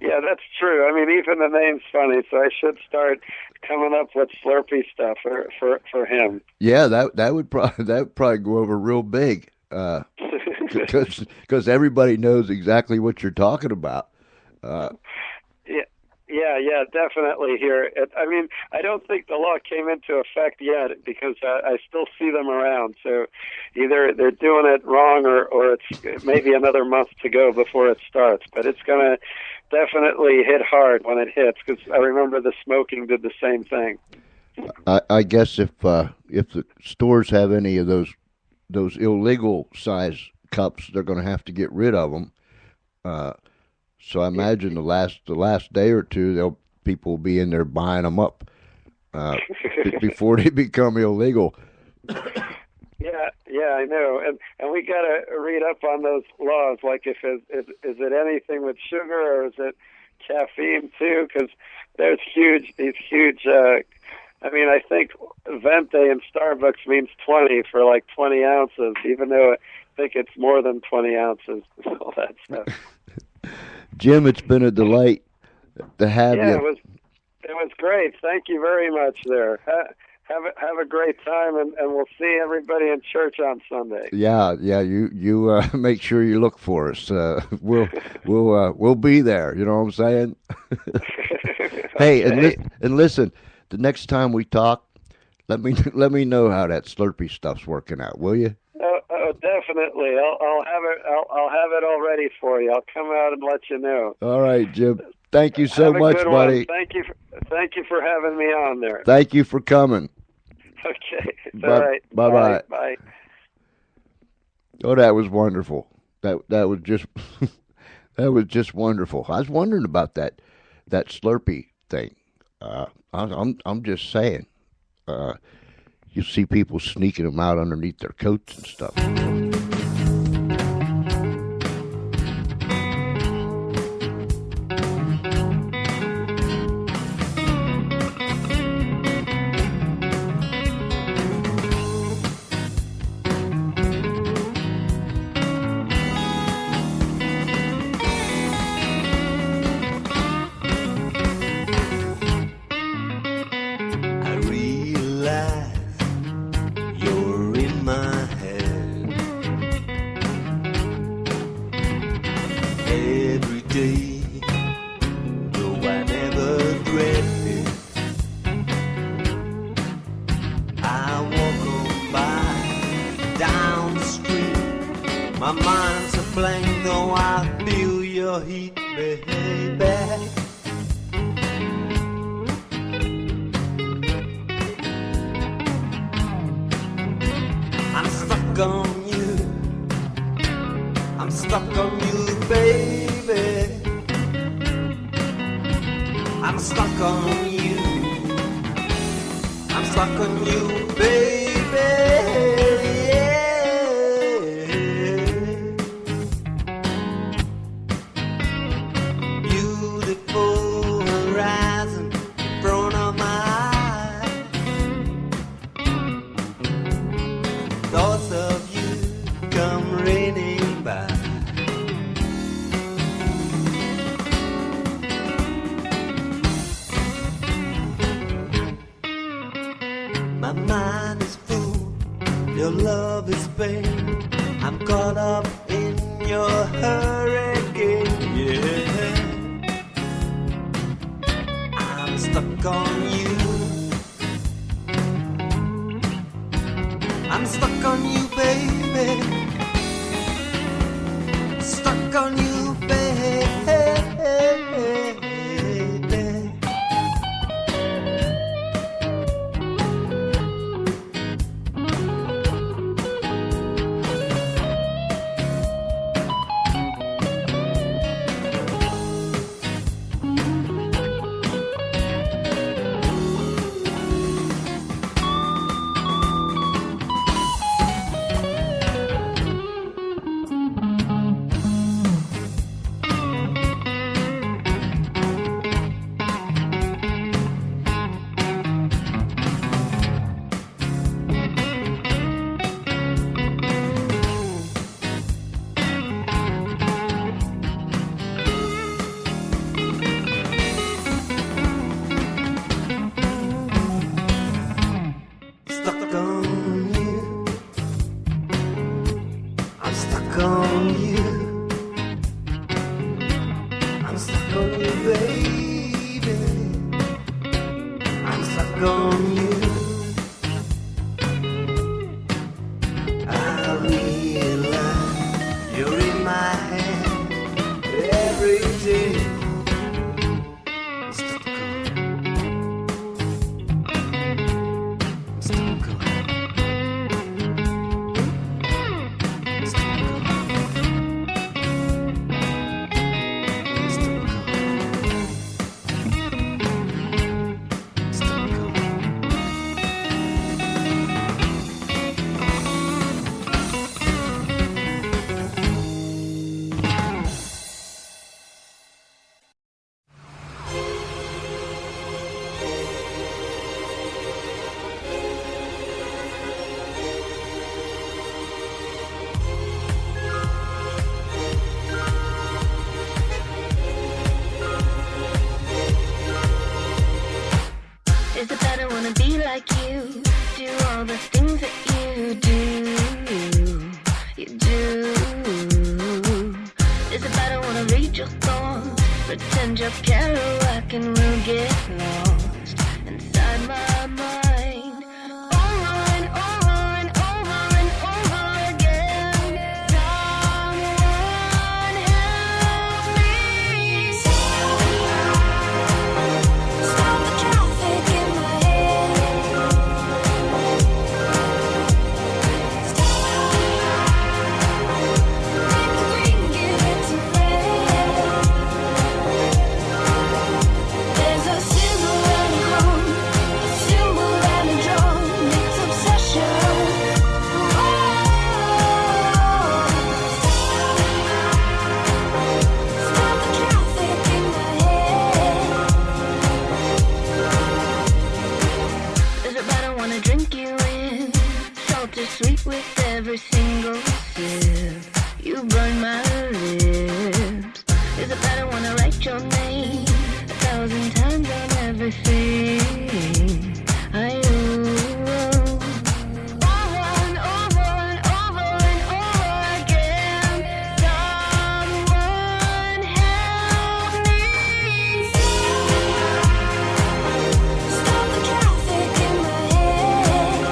Yeah, that's true. I mean, even the name's funny, so I should start coming up with Slurpee stuff for him. Yeah, that would probably go over real big, because everybody knows exactly what you're talking about. Yeah, definitely here. I mean, I don't think the law came into effect yet because I still see them around. So either they're doing it wrong or it's maybe another month to go before it starts. But it's going to definitely hit hard when it hits because I remember the smoking did the same thing. I guess if the stores have any of those illegal size cups, they're going to have to get rid of them. So I imagine the last day or two, people will be in there buying them up before they become illegal. Yeah, I know, and we got to read up on those laws. Like, is it anything with sugar or is it caffeine too? Because there's these huge. I mean, I think Venti in Starbucks means 20 for like 20 ounces, even though I think it's more than 20 ounces. All that stuff. Jim, it's been a delight to have you. Yeah, it was great. Thank you very much there. Have a great time, and we'll see everybody in church on Sunday. Yeah. You make sure you look for us. We'll be there. You know what I'm saying? Hey, Okay. and listen. The next time we talk, let me know how that Slurpee stuff's working out, will you? Oh, definitely. I'll have it. I'll have it all ready for you. I'll come out and let you know. All right, Jim. Thank you so much, buddy. Thank you for having me on there. Thank you for coming. Okay. All right. Bye-bye. Bye. Oh, that was wonderful. That was just that was just wonderful. I was wondering about that Slurpee thing. I'm just saying. You see people sneaking them out underneath their coats and stuff. My mind's a blank, though I feel your heat, baby. I'm stuck on you. I'm stuck on you, baby. I'm stuck on you. I'm stuck on you, baby. Beautiful horizon in front of my eyes. Thoughts of you come raining by. My mind is full, your love is pain. I'm caught up in your hurricane, yeah. I'm stuck on you. I'm stuck on you, baby. Stuck on you, baby. Stuck on you. I'm stuck on you. I'm stuck on you, baby. I'm stuck on you. I realize you're in my hand every day. I'm stuck on Is it that I wanna be like you? Do all the things that you do. You do. Is it that I wanna read your thoughts? Pretend you're Kerouac and we'll get lost inside my mind. Over and over and over and over again. Someone help me. Stop the traffic in my head. Make the green give it to red. There's a symbol and a hum, a symbol and a drum. It's obsession. Stop the traffic in my head. Is it bad I wanna drink you in? Salty sweet with every single sip. You burn my lips. Is it bad I wanna write your name 1,000 times on everything I own? Over and over and over and over again. Someone help me. Stop the traffic in my head.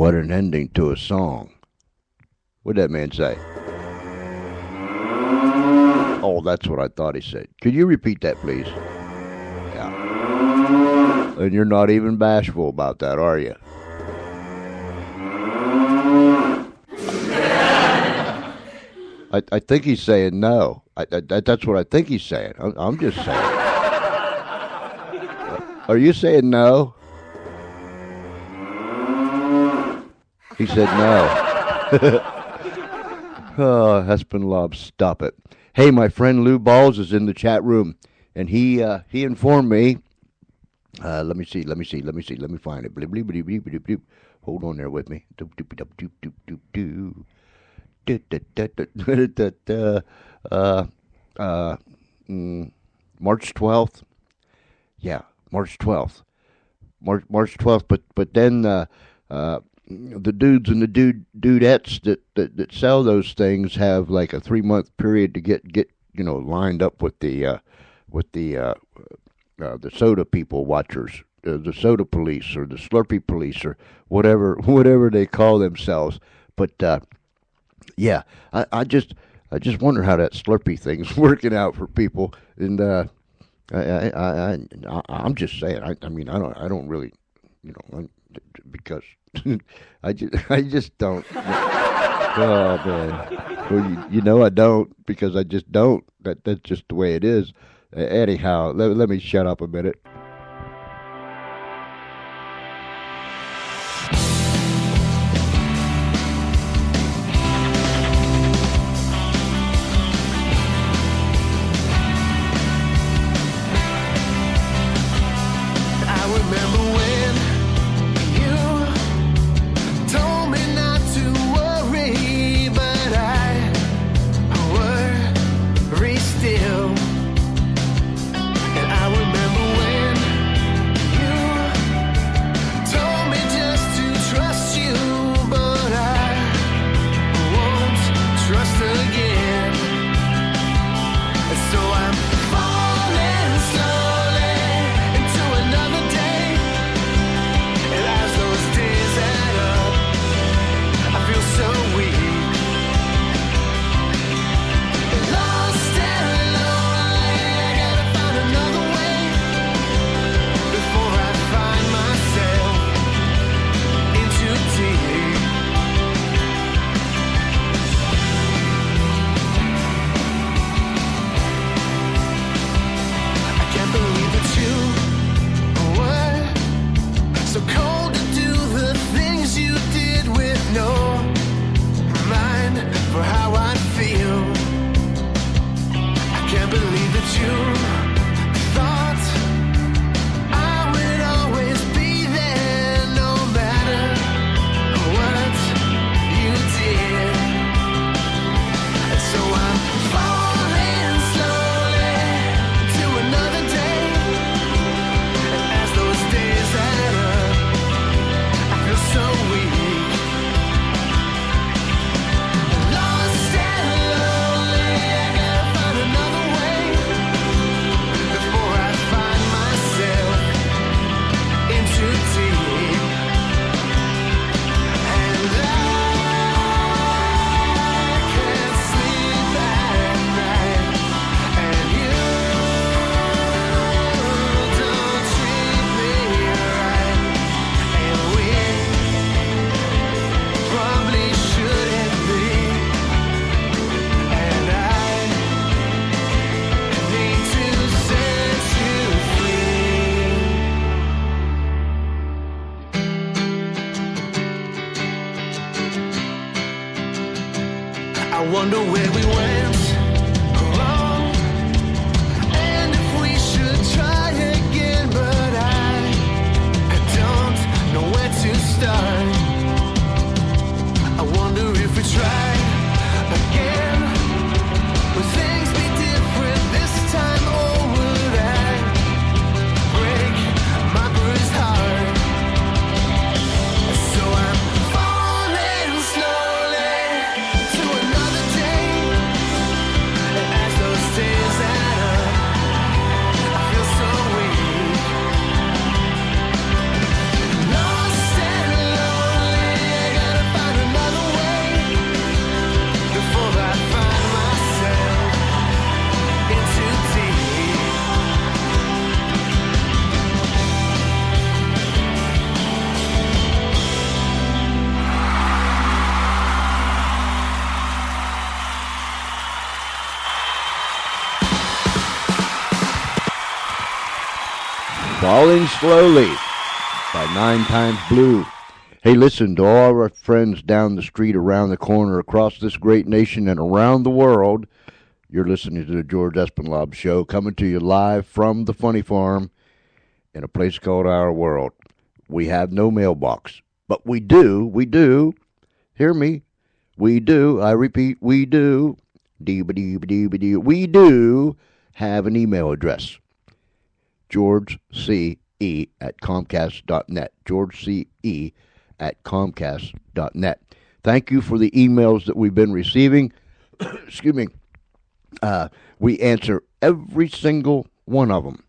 What an ending to a song. What'd that man say? Oh, that's what I thought he said. Could you repeat that, please? Yeah. And you're not even bashful about that, are you? I think he's saying no. That's what I think he's saying. I'm just saying. Are you saying no? He said no. Oh, Hespenlob, stop it. Hey, my friend Lou Balls is in the chat room, and he informed me. Let me see. Let me find it. Bleep, bleep, bleep, bleep, bleep, bleep. Hold on there with me. March 12th. Yeah, March 12th. March 12th. But then the dudes and the dudettes that sell those things have like a 3-month period to get lined up with the soda people watchers, the soda police or the Slurpee police or whatever they call themselves. But yeah, I just wonder how that Slurpee thing's working out for people. And I'm just saying. I mean, I don't really, because I just don't. Oh man, well, I don't, because I just don't. That's just the way it is. Anyhow, let me shut up a minute. wonder where we went wrong, and if we should try again, but I don't know where to start. I wonder if we try again, will things be different this time, or would I break my bruised heart? So I'm falling slowly to another day, Falling Slowly by 9 Times Blue. Hey, listen, to all our friends down the street, around the corner, across this great nation, and around the world, you're listening to the George Espinlaub Show, coming to you live from the Funny Farm in a place called Our World. We have no mailbox, but we do, hear me, we do, I repeat, we do, we do have an email address, georgece@comcast.net, georgece@comcast.net. Thank you for the emails that we've been receiving. Excuse me. We answer every single one of them,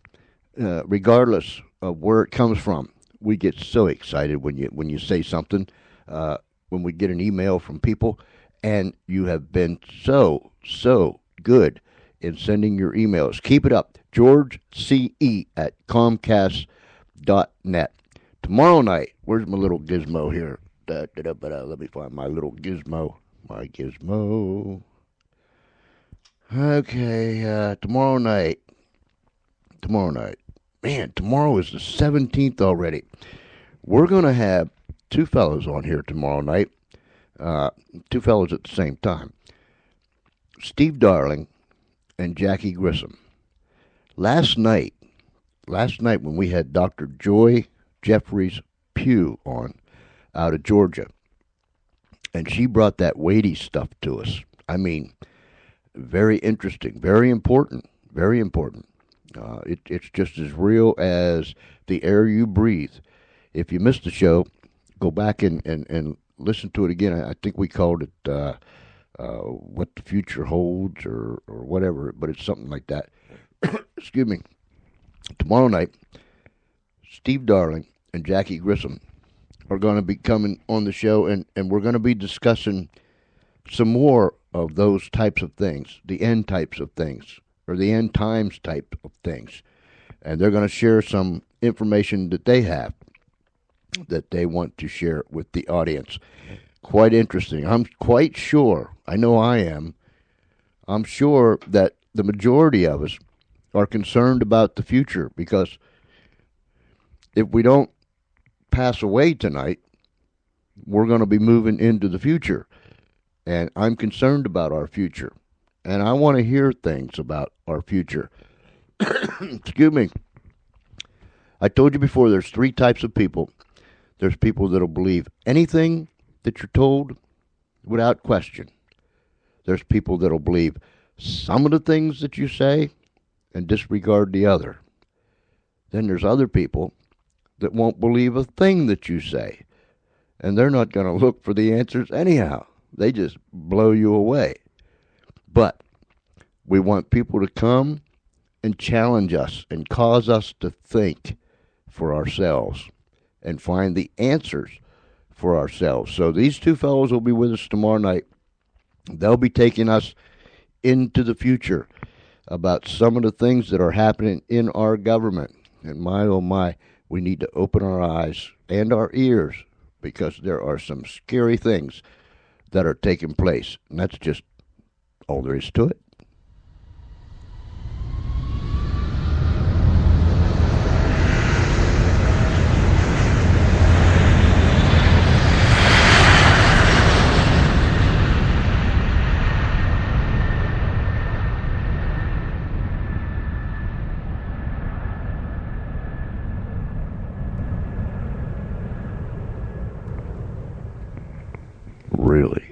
regardless of where it comes from. We get so excited when you say something, when we get an email from people, and you have been so good in sending your emails. Keep it up. georgece@comcast.net. Tomorrow night, where's my little gizmo here? Let me find my little gizmo. My gizmo. Okay, tomorrow night. Man, tomorrow is the 17th already. We're going to have two fellows on here tomorrow night. Two fellows at the same time. Steve Darling and Jackie Grissom. Last night when we had Dr. Joy Jeffries Pugh on out of Georgia, and she brought that weighty stuff to us. I mean, very interesting, very important, very important. It's just as real as the air you breathe. If you missed the show, go back and listen to it again. I think we called it What the Future Holds or whatever, but it's something like that. Excuse me. Tomorrow night, Steve Darling and Jackie Grissom are going to be coming on the show, and we're going to be discussing some more of those types of things, the end types of things, or the end times type of things. And they're going to share some information that they have that they want to share with the audience. Quite interesting. I'm quite sure, I know I am, I'm sure that the majority of us are concerned about the future, because if we don't pass away tonight, we're going to be moving into the future. And I'm concerned about our future. And I want to hear things about our future. Excuse me. I told you before, there's 3 types of people. There's people that'll believe anything that you're told without question. There's people that'll believe some of the things that you say and disregard the other. Then there's other people that won't believe a thing that you say. And they're not going to look for the answers anyhow. They just blow you away. But we want people to come and challenge us and cause us to think for ourselves and find the answers for ourselves. So these two fellows will be with us tomorrow night. They'll be taking us into the future about some of the things that are happening in our government. And my, oh my, we need to open our eyes and our ears, because there are some scary things that are taking place. And that's just all there is to it. Really?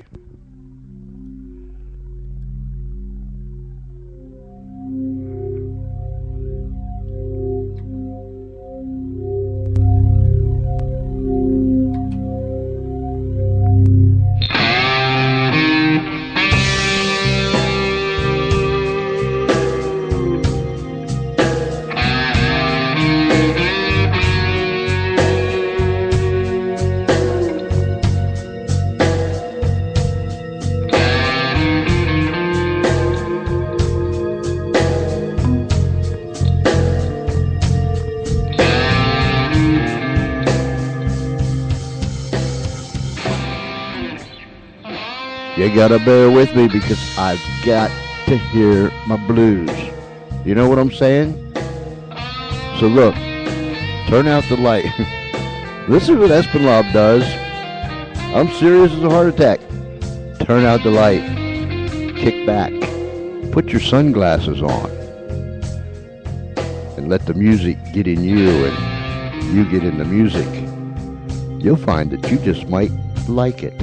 You gotta bear with me because I've got to hear my blues. You know what I'm saying? So look, Turn out the light. This is what Espinlov does. I'm serious as a heart attack. Turn out the light. Kick back. Put your sunglasses on. And let the music get in you and you get in the music. You'll find that you just might like it.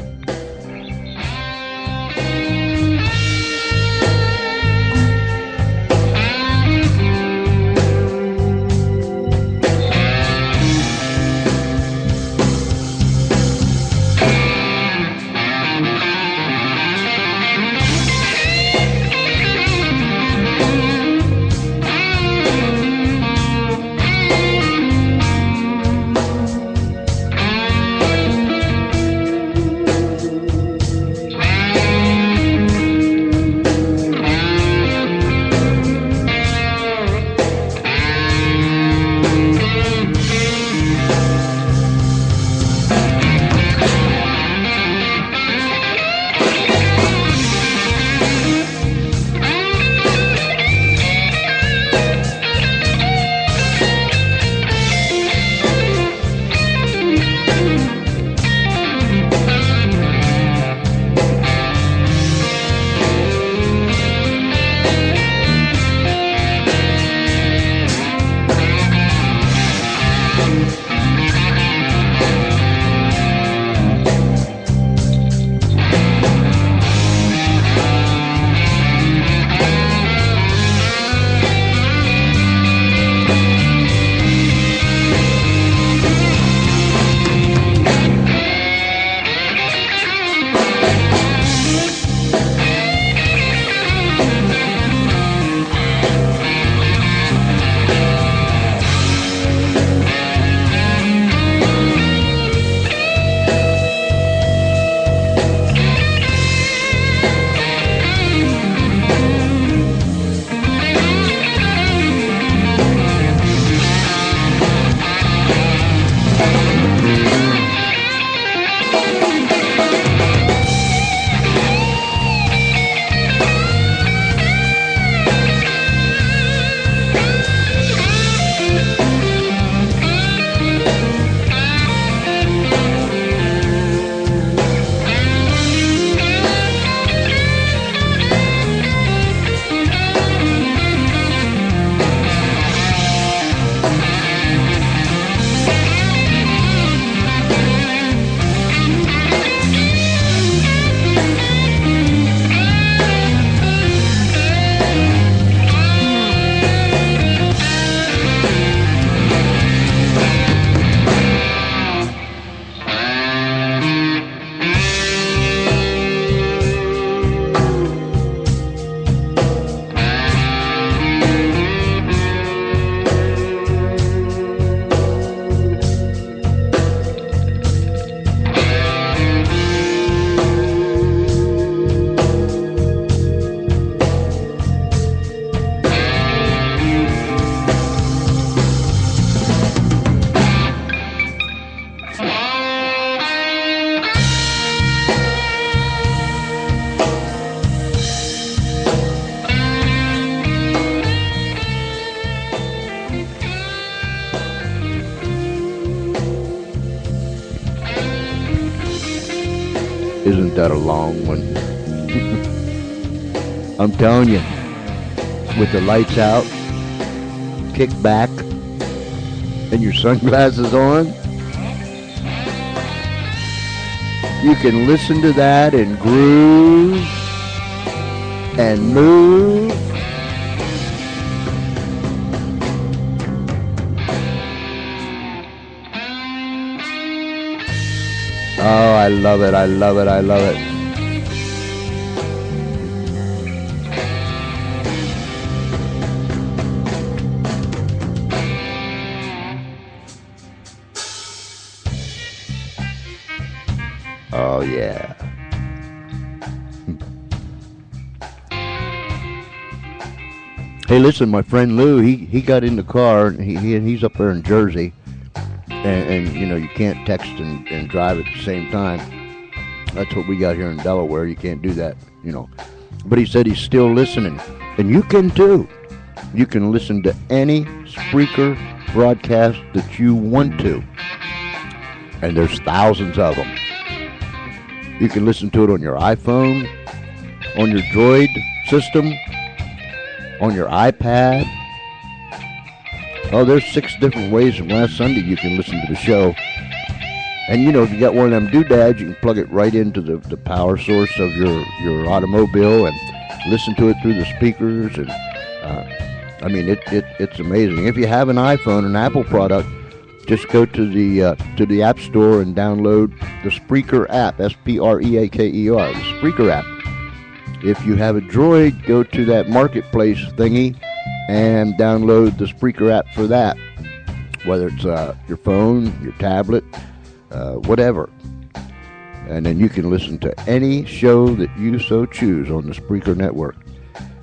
Isn't that a long one? I'm telling you, with the lights out, kick back, and your sunglasses on, you can listen to that and groove and move. Oh, I love it, I love it, I love it. Oh, yeah. Hey, listen, my friend Lou, he got in the car, and he's up there in Jersey. And you know, you can't text and drive at the same time. That's what we got here in Delaware. You can't do that, you know. But he said he's still listening. And you can too. You can listen to any Spreaker broadcast that you want to. And there's thousands of them. You can listen to it on your iPhone, on your Droid system, on your iPad. Oh, there's 6 different ways from last Sunday you can listen to the show. And, you know, if you got one of them doodads, you can plug it right into the power source of your automobile and listen to it through the speakers. And I mean, it's amazing. If you have an iPhone, an Apple product, just go to the App Store and download the Spreaker app, Spreaker, the Spreaker app. If you have a Droid, go to that marketplace thingy and download the Spreaker app for that. Whether it's your phone, your tablet, whatever. And then you can listen to any show that you so choose on the Spreaker network.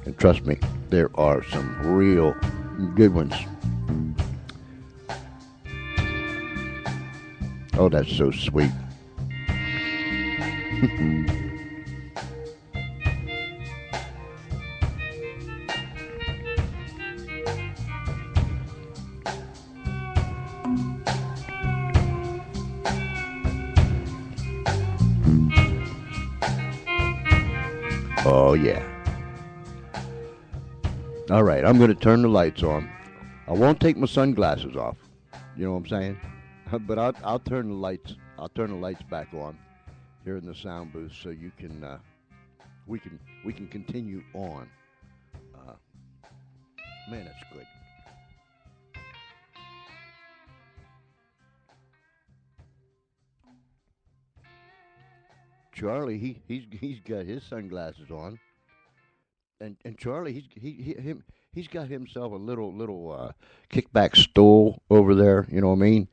And trust me, there are some real good ones. Oh, that's so sweet. Oh, yeah. All right, I'm going to turn the lights on. I won't take my sunglasses off. You know what I'm saying? But I'll turn the lights. I'll turn the lights back on here in the sound booth, so you can we can continue on. Man, that's good. Charlie, he's got his sunglasses on, and Charlie he's got himself a little kickback stool over there. You know what I mean?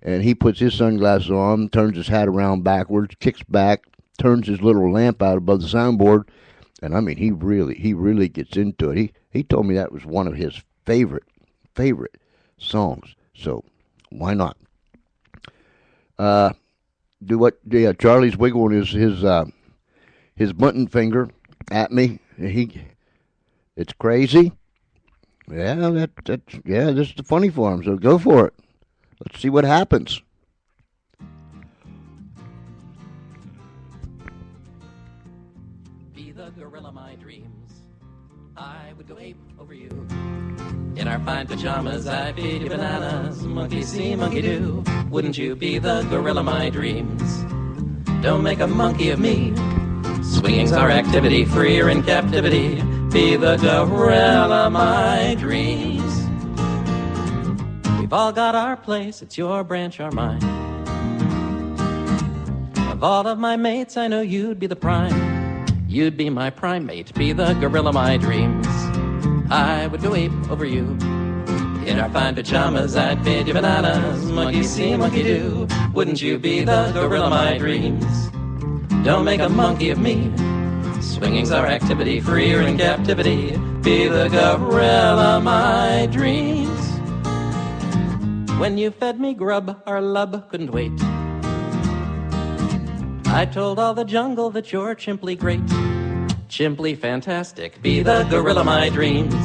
And he puts his sunglasses on, turns his hat around backwards, kicks back, turns his little lamp out above the soundboard, and I mean he really gets into it. He told me that was one of his favorite songs. So why not? Do what? Yeah, Charlie's wiggling his button finger at me. It's crazy. Yeah, this is the funny for him. So go for it. Let's see what happens. Be the gorilla my dreams. I would go ape over you. In our fine pajamas, I'd feed you bananas. Monkey see, monkey do. Wouldn't you be the gorilla my dreams? Don't make a monkey of me. Swinging's our activity, free or in captivity. Be the gorilla my dreams. We've all got our place, it's your branch or mine. Of all of my mates, I know you'd be the prime. You'd be my primate, be the gorilla my dreams. I would go ape over you. In our fine pajamas, I'd feed you bananas. Monkey see, monkey do. Wouldn't you be the gorilla my dreams? Don't make a monkey of me. Swinging's our activity, free or in captivity. Be the gorilla my dreams. When you fed me grub, our lub couldn't wait. I told all the jungle that you're chimply great. Chimply fantastic, be the gorilla my dreams.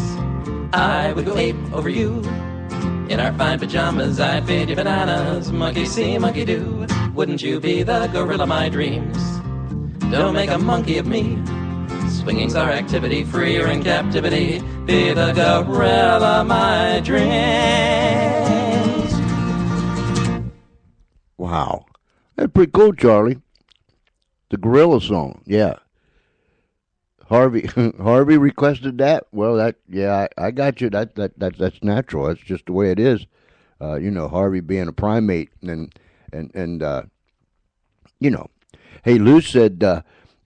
I would go ape over you. In our fine pajamas, I'd feed you bananas. Monkey see, monkey do. Wouldn't you be the gorilla my dreams? Don't make a monkey of me. Swinging's our activity, free or in captivity. Be the gorilla my dreams. Wow, that's pretty cool, Charlie. The gorilla song, yeah. Harvey requested that. Well, I got you. That's natural. That's just the way it is. Harvey being a primate, and Hey, Lou said,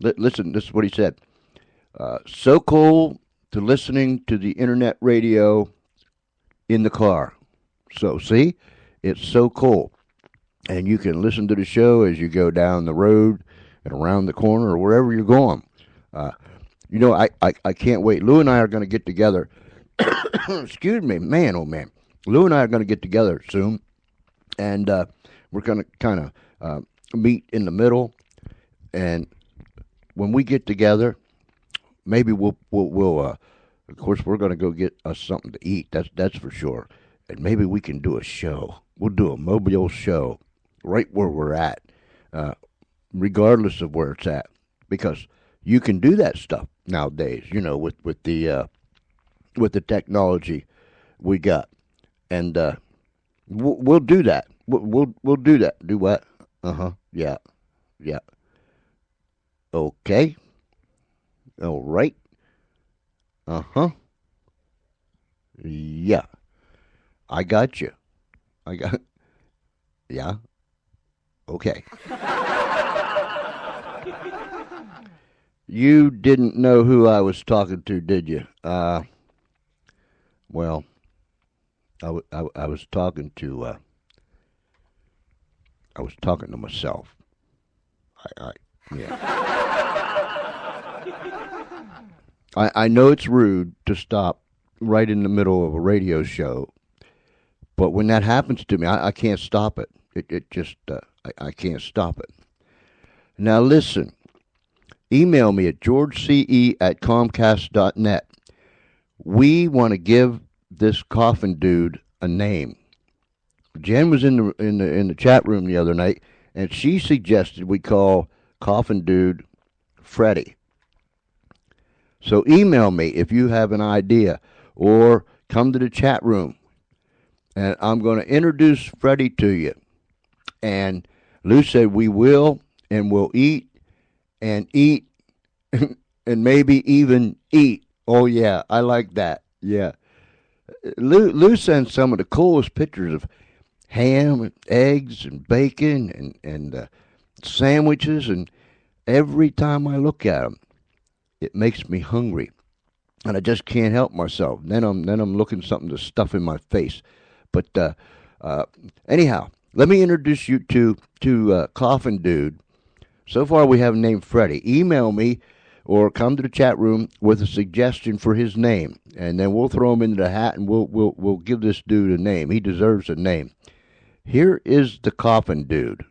listen. This is what he said. So cool to listening to the internet radio in the car. So see, it's so cool, and you can listen to the show as you go down the road and around the corner or wherever you're going. I can't wait. Lou and I are going to get together. Excuse me, man, oh man. Lou and I are going to get together soon, and we're going to kind of meet in the middle. And when we get together, maybe we'll Of course, we're going to go get us something to eat. That's for sure. And maybe we can do a show. We'll do a mobile show right where we're at, regardless of where it's at, because you can do that stuff nowadays. With the technology we got, and we'll do that. We'll do that. Do what? Yeah. Okay. All right. Yeah. I got you. Yeah. Okay. You didn't know who I was talking to, did you? Well, I was talking to myself. Yeah. I know it's rude to stop right in the middle of a radio show, but when that happens to me, I can't stop it. It just, I can't stop it. Now listen, email me at georgece@comcast.net. We want to give this coffin dude a name. Jen was in the chat room the other night, and she suggested we call coffin dude Freddie. So email me if you have an idea, or come to the chat room, and I'm going to introduce Freddie to you. And Lou said we will, and we'll eat, and maybe even eat. Oh yeah, I like that. Yeah. Lou sends some of the coolest pictures of ham and eggs and bacon and sandwiches, and every time I look at them, it makes me hungry, and I just can't help myself. Then I'm looking something to stuff in my face. But anyhow, let me introduce you to Coffin Dude. So far, we have named Freddie. Email me or come to the chat room with a suggestion for his name, and then we'll throw him into the hat, and we'll give this dude a name. He deserves a name. Here is the Coffin Dude.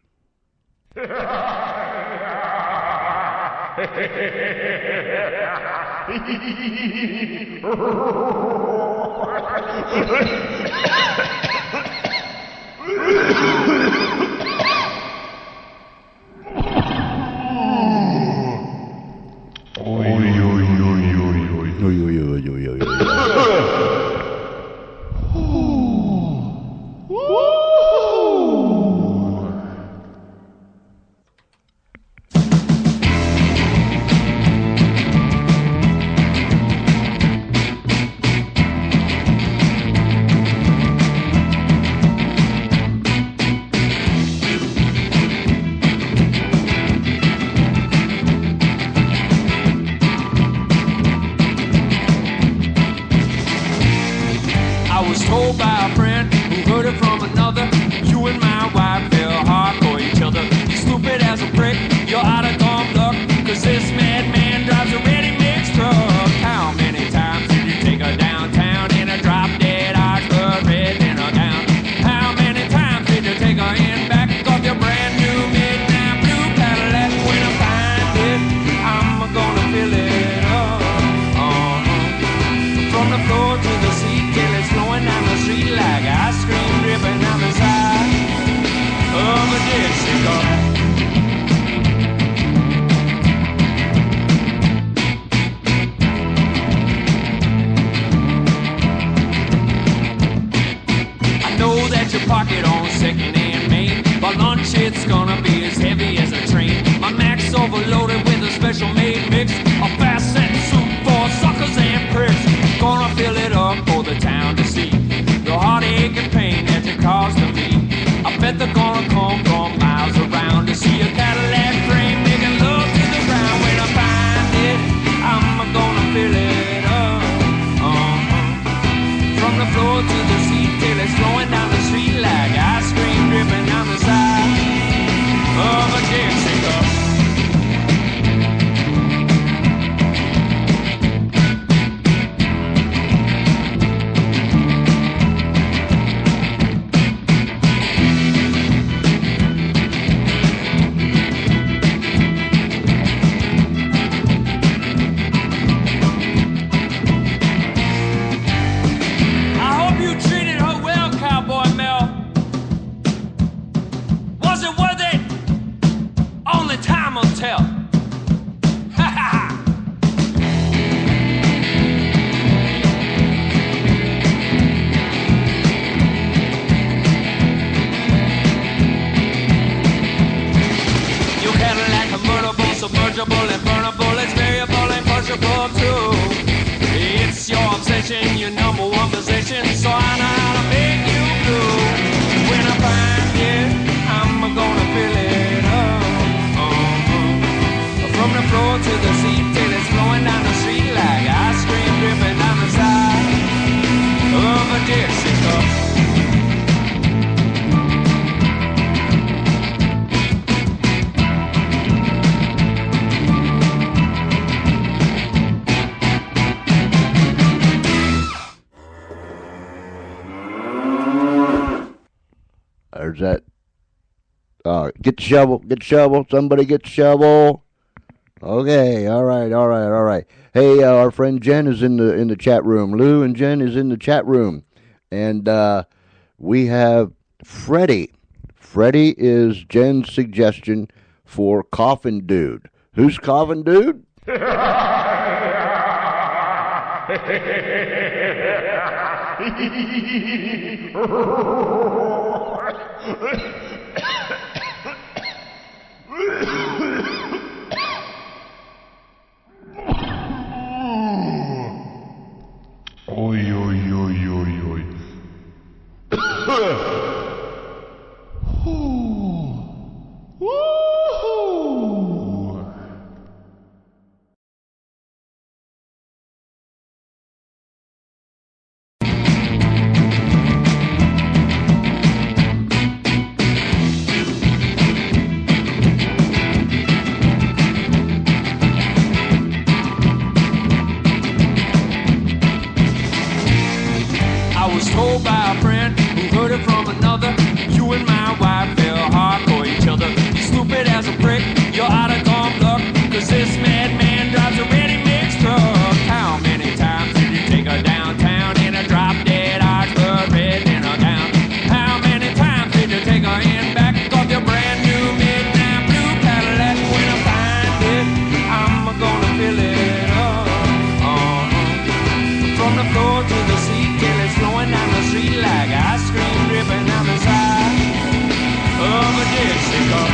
tell. Ha ha! Your Cadillac convertible, submergible, and burnable. It's variable and pushable too. It's your obsession, your number one position. So I know how to make you blue. When I find it, I'm gonna fill it up. From the floor to the seat till it's flowing down the street like ice cream dripping down the side of a Dixie cup. There's that. Get the shovel. Get the shovel. Somebody get the shovel. Okay. All right. Hey, our friend Jen is in the chat room. Lou and Jen is in the chat room, and we have Freddie. Freddie is Jen's suggestion for Coffin Dude. Who's Coffin Dude? Oi, oi, oi, oi, oi. Woo-hoo. I was told by a friend who heard it from another. You and my wife fell hard for each other. You stupid as a prick, you're out of dumb luck. Cause this madman drives a ready-mix truck. How many times did you take her downtown in a drop-dead Oxford red in a gown? How many times did you take her in back of your brand new midnight blue Cadillac? When I find it, I'm gonna fill it up. From the floor to the seat till it's flowing down the street like ice cream dripping down the side of a Dixie cup.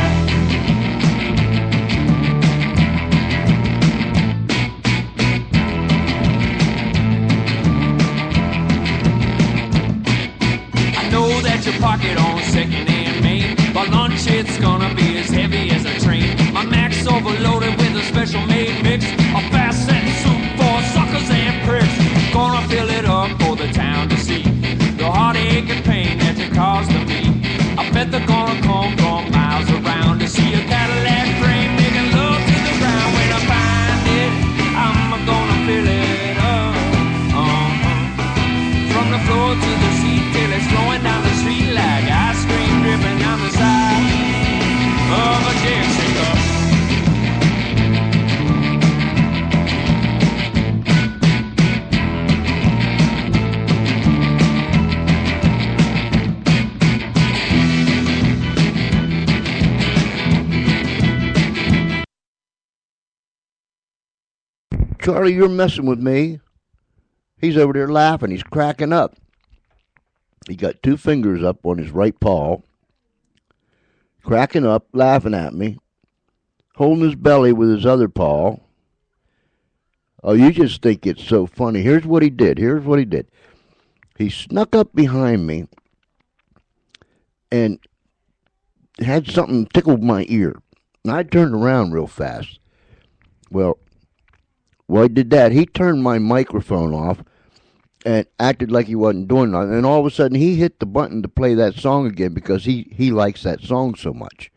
I know that your pocket on second and main, but lunch it's gonna be as heavy as a train. My Mac's overloaded with a special made mix, a fast set soup for suckers and pricks. Gonna fill it up for the town to see the heartache and pain that you caused to me. I bet they're gonna come from miles around to see a Cadillac frame making love to the ground. When I find it, I'm gonna fill it up. From the floor to the seat till it's flowing down the street like ice cream dripping down the side of a Dixie cup. Charlie, you're messing with me. He's over there laughing. He's cracking up. He got two fingers up on his right paw, cracking up, laughing at me, holding his belly with his other paw. Oh, you just think it's so funny. Here's what he did. He snuck up behind me and had something tickle my ear. And I turned around real fast. Well, I did that. He turned my microphone off and acted like he wasn't doing nothing. And all of a sudden, he hit the button to play that song again because he likes that song so much.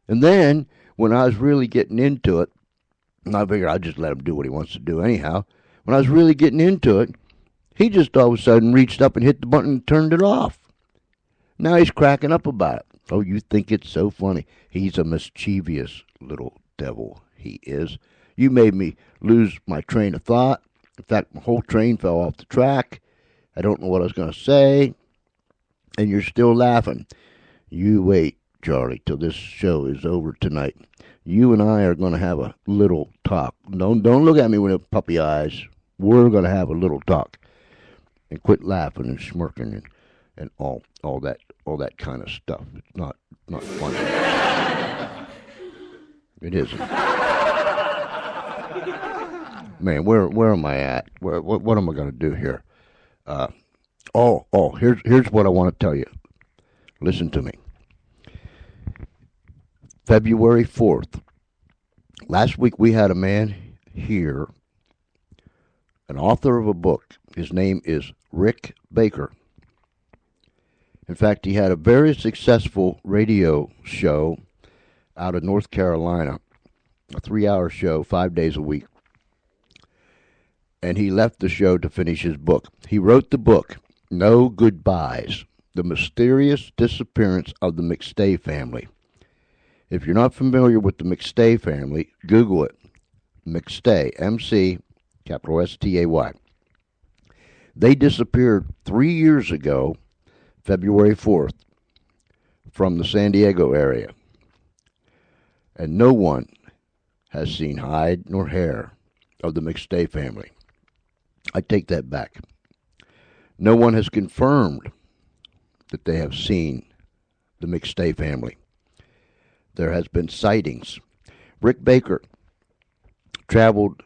And then, when I was really getting into it, and I figured I'd just let him do what he wants to do anyhow. When I was really getting into it, he just all of a sudden reached up and hit the button and turned it off. Now he's cracking up about it. Oh, you think it's so funny. He's a mischievous little devil, he is. You made me lose my train of thought. In fact, my whole train fell off the track. I don't know what I was going to say. And you're still laughing. You wait Charlie, till this show is over tonight. You and I are going to have a little talk. Don't look at me with puppy eyes. We're going to have a little talk, and quit laughing and smirking and all that kind of stuff. It's not funny. It isn't. Man, where am I at? What am I going to do here? Here's what I want to tell you. Listen to me. February 4th. Last week we had a man here, an author of a book. His name is Rick Baker. In fact, he had a very successful radio show out of North Carolina, a 3-hour show, 5 days a week. And he left the show to finish his book. He wrote the book, No Goodbyes, The Mysterious Disappearance of the McStay Family. If you're not familiar with the McStay family, Google it. McStay, M-C, capital S-T-A-Y. They disappeared 3 years ago, February 4th, from the San Diego area. And no one has seen hide nor hair of the McStay family. I take that back. No one has confirmed that they have seen the McStay family. There has been sightings. Rick Baker traveled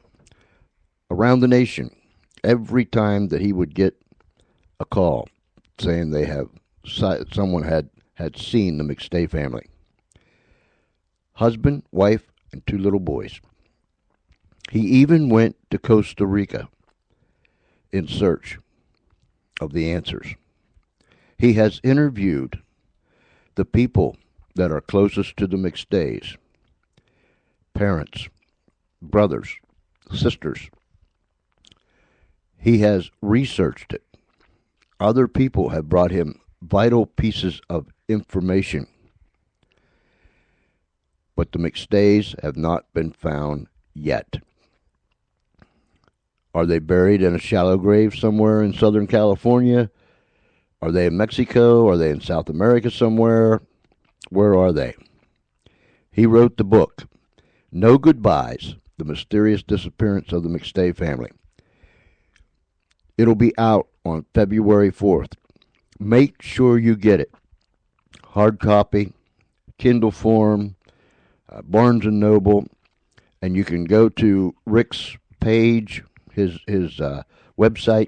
around the nation every time that he would get a call saying someone had seen the McStay family. Husband, wife, and 2 little boys. He even went to Costa Rica in search of the answers. He has interviewed the people that are closest to the McStays, parents, brothers, sisters. He has researched it. Other people have brought him vital pieces of information. But the McStays have not been found yet. Are they buried in a shallow grave somewhere in Southern California? Are they in Mexico? Are they in South America somewhere? Where are they? He wrote the book, No Goodbyes, The Mysterious Disappearance of the McStay Family. It'll be out on February 4th. Make sure you get it. Hard copy, Kindle form, Barnes & Noble, and you can go to Rick's page, his website,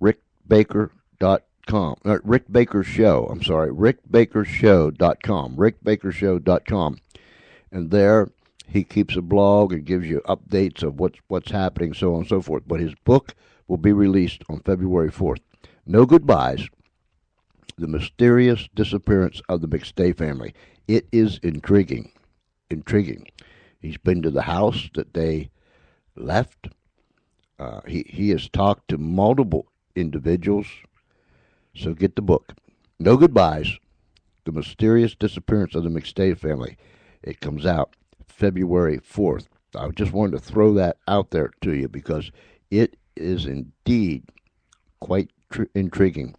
rickbaker.com. Rick Baker Show, rickbakershow.com, rickbakershow.com. And there he keeps a blog and gives you updates of what's happening, so on and so forth. But his book will be released on February 4th. No Goodbyes, The Mysterious Disappearance of the McStay Family. It is intriguing. He's been to the house that they left. He has talked to multiple individuals. So get the book. No Goodbyes, The Mysterious Disappearance of the McStay Family. It comes out February 4th. I just wanted to throw that out there to you because it is indeed quite intriguing.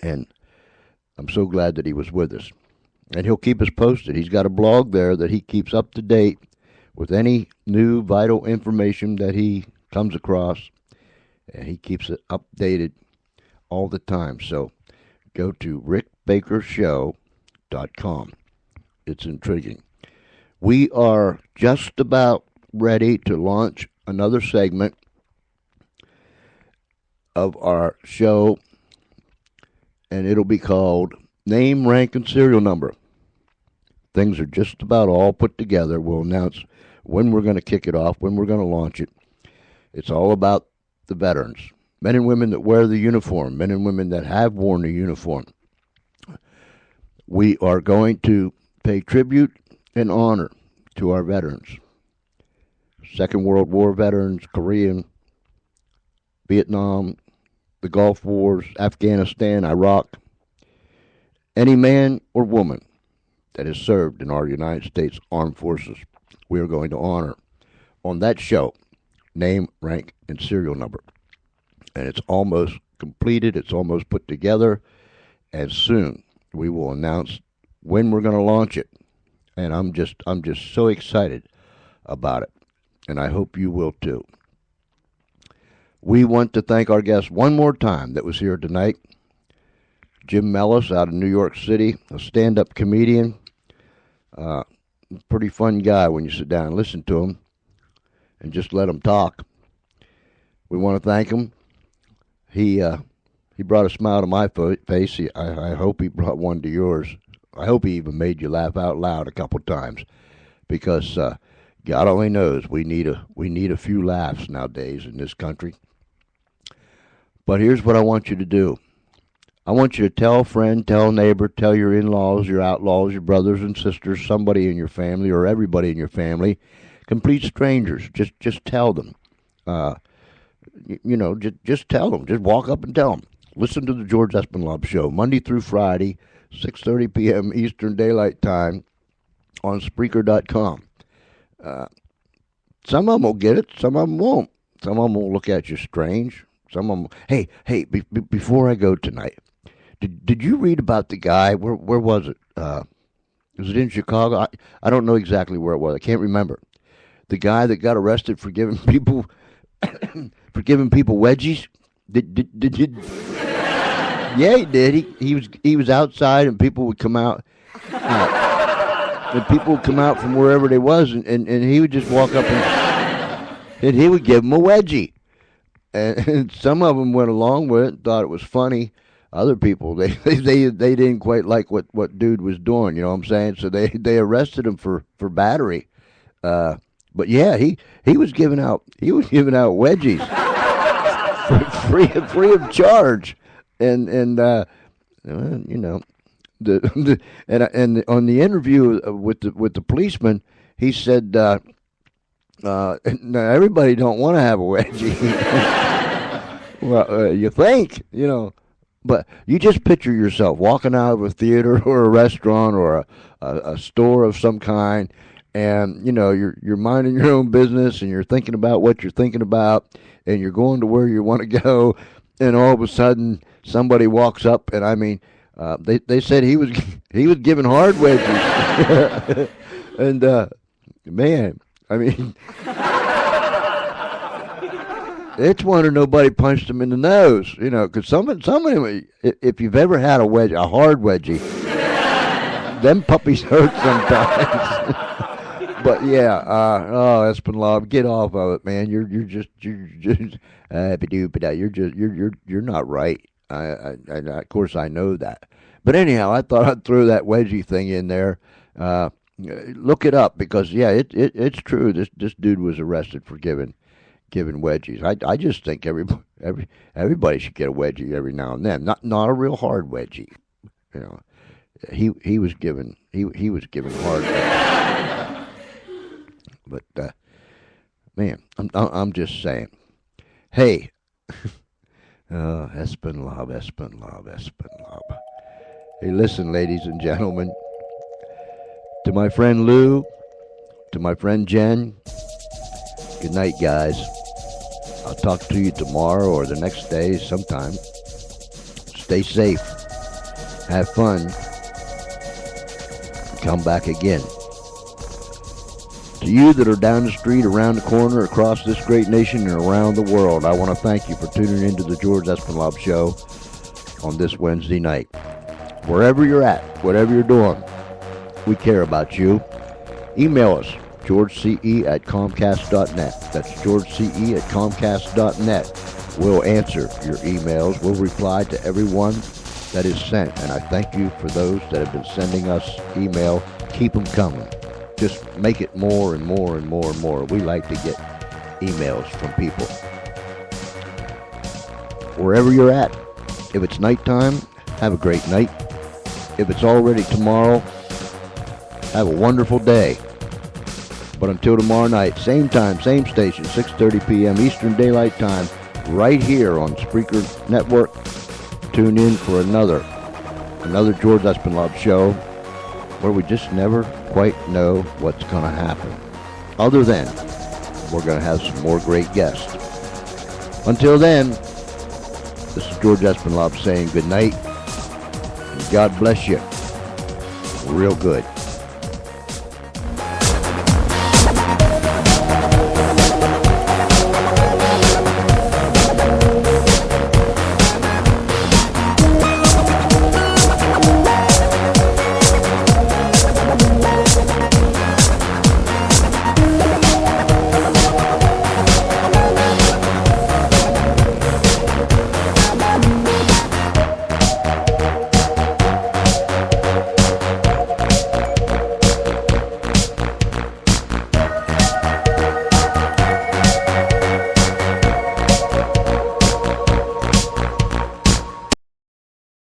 And I'm so glad that he was with us. And he'll keep us posted. He's got a blog there that he keeps up to date with any new vital information that he comes across. And he keeps it updated all the time. So go to rickbakershow.com. It's intriguing. We are just about ready to launch another segment of our show, and it'll be called Name, Rank, and Serial Number. Things are just about all put together. We'll announce when we're going to kick it off, when we're going to launch it. It's all about the veterans, men and women that wear the uniform, men and women that have worn the uniform. We are going to pay tribute and honor to our veterans. Second World War veterans, Korean, Vietnam, the Gulf Wars, Afghanistan, Iraq. Any man or woman that has served in our United States Armed Forces, we are going to honor on that show, name, rank, and serial number. And it's almost completed. It's almost put together. And soon we will announce when we're going to launch it. And I'm just so excited about it. And I hope you will too. We want to thank our guest one more time that was here tonight. Jim Melis out of New York City, a stand-up comedian. Pretty fun guy when you sit down and listen to him and just let him talk. We want to thank him. He brought a smile to my face. I hope he brought one to yours. I hope he even made you laugh out loud a couple times, because God only knows we need a few laughs nowadays in this country. But here's what I want you to do. I want you to tell a friend, tell a neighbor, tell your in-laws, your outlaws, your brothers and sisters, somebody in your family or everybody in your family, complete strangers. Just tell them. Just tell them. Just walk up and tell them. Listen to the George Espinlove Show, Monday through Friday, 6:30 p.m. Eastern Daylight Time on Spreaker.com. Some of them will get it. Some of them won't. Some of them will look at you strange. Some of them. Hey, before I go tonight, did you read about the guy? Where was it? Was it in Chicago? I don't know exactly where it was. I can't remember. The guy that got arrested for giving people wedgies. Did you? Yeah, he did. He was outside, and people would come out. And people would come out from wherever they was, and he would just walk up and he would give them a wedgie. And some of them went along with it and thought it was funny. Other people, they didn't quite like what dude was doing. You know what I'm saying? So they arrested him for battery. But yeah, he was giving out wedgies free of charge. And you know, and on the interview with the policeman, he said, "Now everybody don't want to have a wedgie." Well, you think, you know, but you just picture yourself walking out of a theater or a restaurant or a store of some kind, and you know you're minding your own business and you're thinking about what you're thinking about, and you're going to where you want to go, and all of a sudden somebody walks up, and I mean, they said he was giving hard wedgies, and man, I mean. It's wonder nobody punched him in the nose, you know, because some of them, if you've ever had a hard wedgie, them puppies hurt sometimes. But yeah, Espinlove, get off of it, man. You're just you're not right. I of course I know that, but anyhow, I thought I'd throw that wedgie thing in there. Look it up, because yeah, it's true. This dude was arrested for giving wedgies. I just think everybody should get a wedgie every now and then. Not a real hard wedgie. You know, he was given hard wedgies. But man, I'm just saying. Hey, Espinlove. Hey, listen, ladies and gentlemen. To my friend Lou, to my friend Jen. Good night, guys. I'll talk to you tomorrow or the next day sometime. Stay safe. Have fun. Come back again. To you that are down the street, around the corner, across this great nation, and around the world, I want to thank you for tuning into the George Espinlove Show on this Wednesday night. Wherever you're at, whatever you're doing, we care about you. Email us. GeorgeCE@Comcast.net. That's GeorgeCE@Comcast.net. We'll answer your emails. We'll reply to everyone that is sent. And I thank you for those that have been sending us email. Keep them coming. Just make it more and more and more and more. We like to get emails from people. Wherever you're at, if it's nighttime, have a great night. If it's already tomorrow, have a wonderful day. But until tomorrow night, same time, same station, 6:30 p.m. Eastern Daylight Time, right here on Spreaker Network. Tune in for another George Espinlove Show, where we just never quite know what's going to happen. Other than we're going to have some more great guests. Until then, this is George Espinlove saying good night, and God bless you. real good.